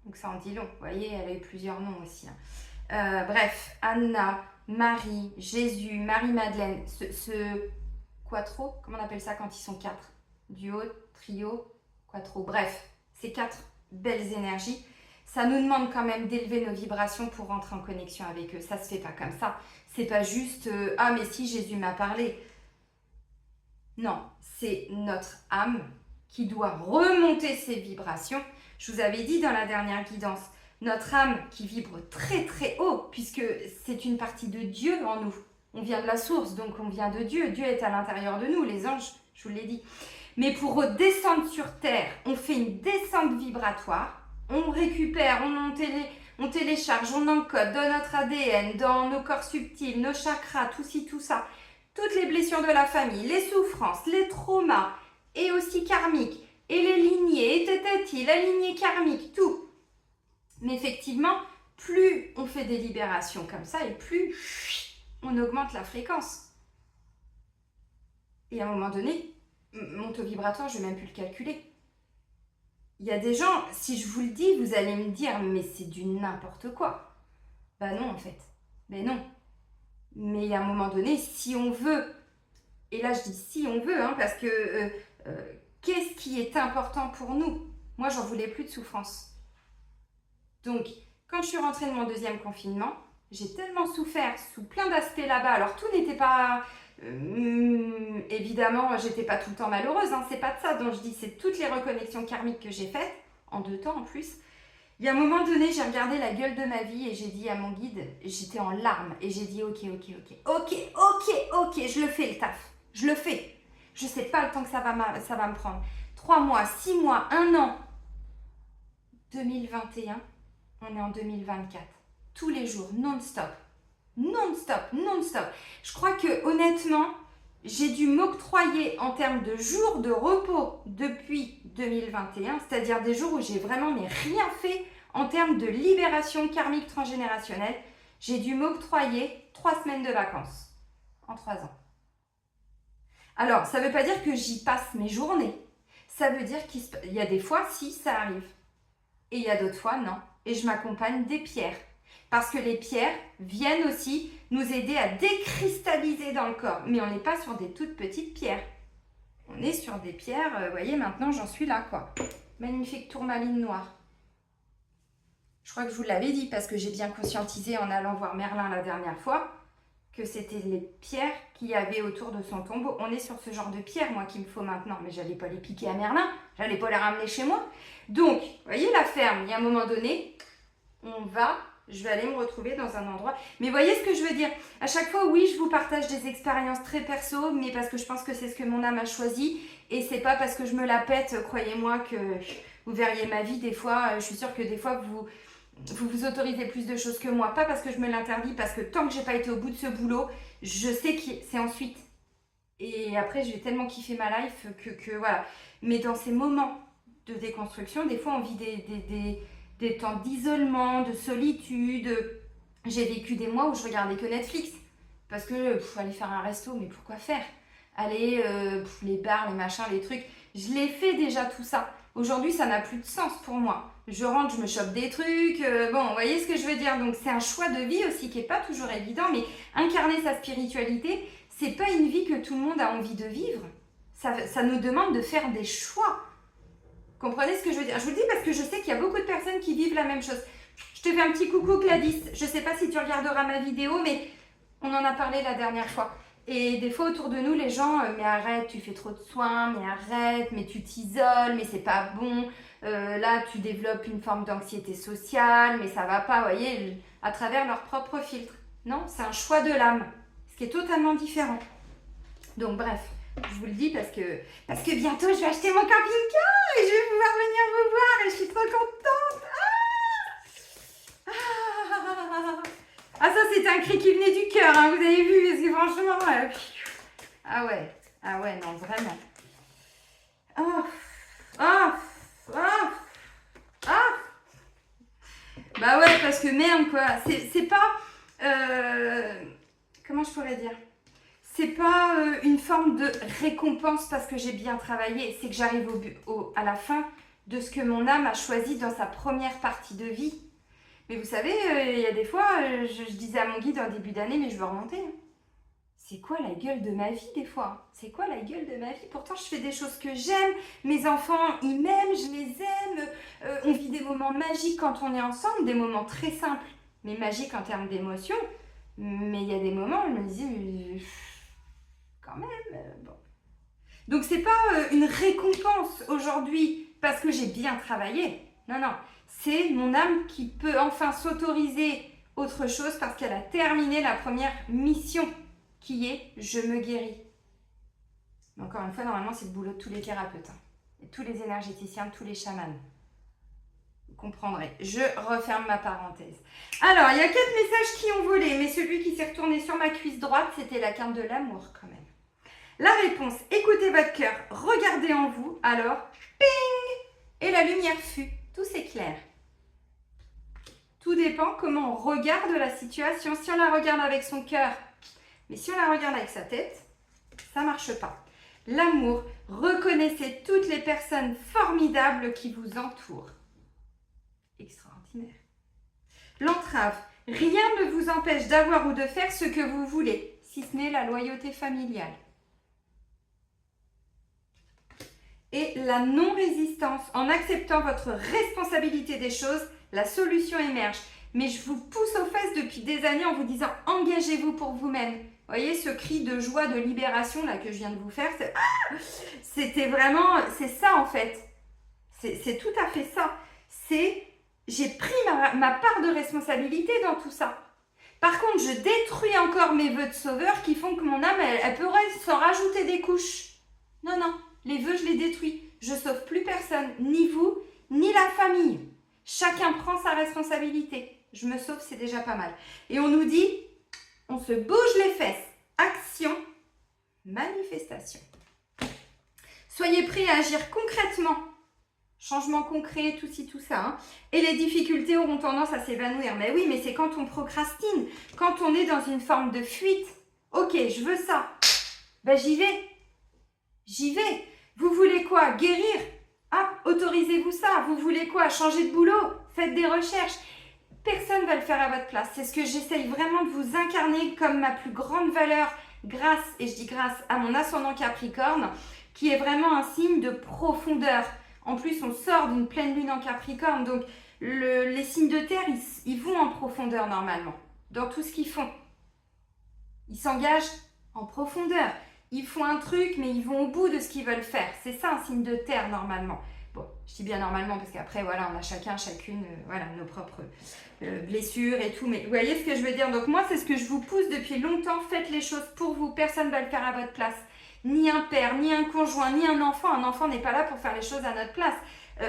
Donc ça en dit long, vous voyez, elle a eu plusieurs noms aussi. Hein. Bref, Anna, Marie, Jésus, Marie-Madeleine, ce quattro, comment on appelle ça quand ils sont 4? Duo, trio, quattro, bref, ces 4 belles énergies, ça nous demande quand même d'élever nos vibrations pour rentrer en connexion avec eux. Ça se fait pas comme ça. C'est pas juste ah mais si Jésus m'a parlé. Non, c'est notre âme qui doit remonter ses vibrations. Je vous avais dit dans la dernière guidance, notre âme qui vibre très très haut, puisque c'est une partie de Dieu en nous. On vient de la source, donc on vient de Dieu. Dieu est à l'intérieur de nous, les anges, je vous l'ai dit. Mais pour redescendre sur Terre, on fait une descente vibratoire, on récupère, on télécharge, on encode dans notre ADN, dans nos corps subtils, nos chakras, tout ci, tout ça, toutes les blessures de la famille, les souffrances, les traumas, et aussi karmiques, et les lignées, et tati, la lignée karmique, tout. Mais effectivement, plus on fait des libérations comme ça, et plus on augmente la fréquence. Et à un moment donné, mon taux vibratoire, je ne vais même plus le calculer. Il y a des gens, si je vous le dis, vous allez me dire, mais c'est du n'importe quoi. Ben non, en fait. Ben non. Mais il y a un moment donné, si on veut, et là je dis si on veut, hein, parce que qu'est-ce qui est important pour nous? Moi, j'en voulais plus de souffrance. Donc, quand je suis rentrée de mon 2e confinement, j'ai tellement souffert sous plein d'aspects là-bas. Alors, tout n'était pas... évidemment, j'étais pas tout le temps malheureuse, hein, c'est pas de ça dont je dis, c'est toutes les reconnexions karmiques que j'ai faites, en 2 temps en plus. Il y a un moment donné, j'ai regardé la gueule de ma vie et j'ai dit à mon guide, j'étais en larmes, et j'ai dit ok, je le fais le taf, je le fais. Je sais pas le temps que ça va me prendre. 3 mois, 6 mois, 1 an. 2021, on est en 2024. Tous les jours, non-stop. Non-stop. Je crois que honnêtement, j'ai dû m'octroyer en termes de jours de repos depuis 2021, c'est-à-dire des jours où j'ai vraiment rien fait en termes de libération karmique transgénérationnelle. J'ai dû m'octroyer 3 semaines de vacances en 3 ans. Alors, ça ne veut pas dire que j'y passe mes journées. Ça veut dire qu'il y a des fois, si, ça arrive. Et il y a d'autres fois, non. Et je m'accompagne des pierres. Parce que les pierres viennent aussi nous aider à décristalliser dans le corps. Mais on n'est pas sur des toutes petites pierres. On est sur des pierres, vous voyez, maintenant j'en suis là, quoi. Magnifique tourmaline noire. Je crois que je vous l'avais dit parce que j'ai bien conscientisé en allant voir Merlin la dernière fois que c'était les pierres qu'il y avait autour de son tombeau. On est sur ce genre de pierres, moi, qu'il me faut maintenant. Mais j'allais pas les piquer à Merlin, j'allais pas les ramener chez moi. Donc, vous voyez la ferme, il y a un moment donné, je vais aller me retrouver dans un endroit. Mais voyez ce que je veux dire? À chaque fois, oui, je vous partage des expériences très perso, mais parce que je pense que c'est ce que mon âme a choisi. Et c'est pas parce que je me la pète, croyez-moi, que vous verriez ma vie. Des fois, je suis sûre que des fois, vous autorisez plus de choses que moi. Pas parce que je me l'interdis, parce que tant que j'ai pas été au bout de ce boulot, je sais que c'est ensuite. Et après, je vais tellement kiffer ma life que voilà. Mais dans ces moments de déconstruction, des fois, on vit des temps d'isolement, de solitude. J'ai vécu des mois où je regardais que Netflix. Parce que, aller faire un resto, mais pourquoi faire? Aller, les bars, les machins, les trucs. Je l'ai fait déjà tout ça. Aujourd'hui, ça n'a plus de sens pour moi. Je rentre, je me chope des trucs. Bon, vous voyez ce que je veux dire? Donc, c'est un choix de vie aussi qui n'est pas toujours évident. Mais incarner sa spiritualité, c'est pas une vie que tout le monde a envie de vivre. Ça nous demande de faire des choix. Comprenez ce que je veux dire? Je vous le dis parce que je sais qu'il y a beaucoup de personnes qui vivent la même chose. Je te fais un petit coucou Gladys. Je ne sais pas si tu regarderas ma vidéo, mais on en a parlé la dernière fois. Et des fois autour de nous, les gens, mais arrête, tu fais trop de soins, mais arrête, mais tu t'isoles, mais c'est pas bon. Là, tu développes une forme d'anxiété sociale, mais ça va pas, vous voyez, à travers leur propre filtre. Non, c'est un choix de l'âme, ce qui est totalement différent. Donc bref, je vous le dis parce que bientôt, je vais acheter mon camping-car et je vais pouvoir venir vous voir et je suis trop contente. Ah, ça, c'était un cri qui venait du cœur, hein, vous avez vu, parce que franchement... Ah ouais, non, vraiment. Bah ouais, parce que merde, quoi. C'est pas... comment je pourrais dire? C'est pas une forme de récompense parce que j'ai bien travaillé. C'est que j'arrive à la fin de ce que mon âme a choisi dans sa première partie de vie. Mais vous savez, il y a des fois, je disais à mon guide en début d'année, mais je veux remonter. c'est quoi la gueule de ma vie des fois? C'est quoi la gueule de ma vie? Pourtant, je fais des choses que j'aime. Mes enfants, ils m'aiment, je les aime. On vit des moments magiques quand on est ensemble, des moments très simples, mais magiques en termes d'émotion. Mais il y a des moments où je me dis, quand même, bon. Donc, c'est pas une récompense aujourd'hui parce que j'ai bien travaillé. Non, non. C'est mon âme qui peut enfin s'autoriser autre chose parce qu'elle a terminé la première mission qui est « je me guéris ». Mais encore une fois, normalement, c'est le boulot de tous les thérapeutes, hein, et tous les énergéticiens, tous les chamans. Vous comprendrez. Je referme ma parenthèse. Alors, il y a 4 messages qui ont volé, mais celui qui s'est retourné sur ma cuisse droite, c'était la carte de l'amour quand même. La réponse, écoutez votre cœur, regardez en vous, alors, ping, et la lumière fut. Tout s'éclaire. Tout dépend comment on regarde la situation. Si on la regarde avec son cœur, mais si on la regarde avec sa tête, ça ne marche pas. L'amour, reconnaissez toutes les personnes formidables qui vous entourent. Extraordinaire. L'entrave, rien ne vous empêche d'avoir ou de faire ce que vous voulez, si ce n'est la loyauté familiale. Et la non-résistance, en acceptant votre responsabilité des choses, la solution émerge. Mais je vous pousse aux fesses depuis des années en vous disant « engagez-vous pour vous-même ». Vous voyez ce cri de joie, de libération là que je viens de vous faire, c'était vraiment, c'est ça en fait. C'est tout à fait ça. J'ai pris ma part de responsabilité dans tout ça. Par contre, je détruis encore mes vœux de sauveur qui font que mon âme, elle pourrait s'en rajouter des couches. Non, non, les vœux, je les détruis. Je sauve plus personne, ni vous, ni la famille. Chacun prend sa responsabilité. Je me sauve, c'est déjà pas mal. Et on nous dit, on se bouge les fesses. Action, manifestation. Soyez prêts à agir concrètement. Changement concret, tout ci, tout ça. Hein. Et les difficultés auront tendance à s'évanouir. Mais oui, mais c'est quand on procrastine, quand on est dans une forme de fuite. Ok, je veux ça. Ben j'y vais. J'y vais. Vous voulez quoi? Guérir? Ah, autorisez-vous ça. Vous voulez quoi? Changer de boulot? Faites des recherches. Personne ne va le faire à votre place. C'est ce que j'essaye vraiment de vous incarner comme ma plus grande valeur grâce, et je dis grâce à mon ascendant Capricorne, qui est vraiment un signe de profondeur. En plus, on sort d'une pleine lune en Capricorne, donc les signes de terre, ils vont en profondeur normalement, dans tout ce qu'ils font. Ils s'engagent en profondeur. Ils font un truc, mais ils vont au bout de ce qu'ils veulent faire. C'est ça un signe de terre normalement. Bon, je dis bien normalement parce qu'après, voilà, on a chacune, voilà, nos propres blessures et tout. Mais vous voyez ce que je veux dire? Donc moi, c'est ce que je vous pousse depuis longtemps. Faites les choses pour vous. Personne ne va le faire à votre place. Ni un père, ni un conjoint, ni un enfant. Un enfant n'est pas là pour faire les choses à notre place.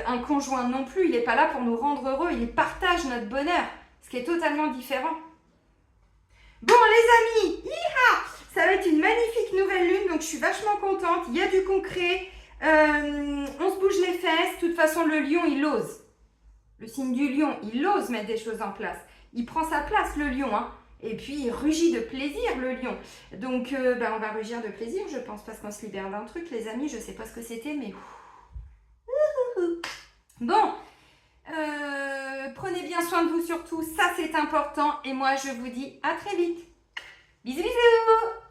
Un conjoint non plus. Il n'est pas là pour nous rendre heureux. Il partage notre bonheur. Ce qui est totalement différent. Bon, les amis, ça va être une magnifique nouvelle lune. Donc, je suis vachement contente. Il y a du concret. On se bouge les fesses. De toute façon, le lion, il ose. Le signe du lion, il ose mettre des choses en place. Il prend sa place, le lion. Hein. Et puis, il rugit de plaisir, le lion. Donc, on va rugir de plaisir, je pense, parce qu'on se libère d'un truc, les amis. Je ne sais pas ce que c'était, mais... Bon, prenez bien soin de vous surtout. Ça, c'est important. Et moi, je vous dis à très vite. Bisous, bisous!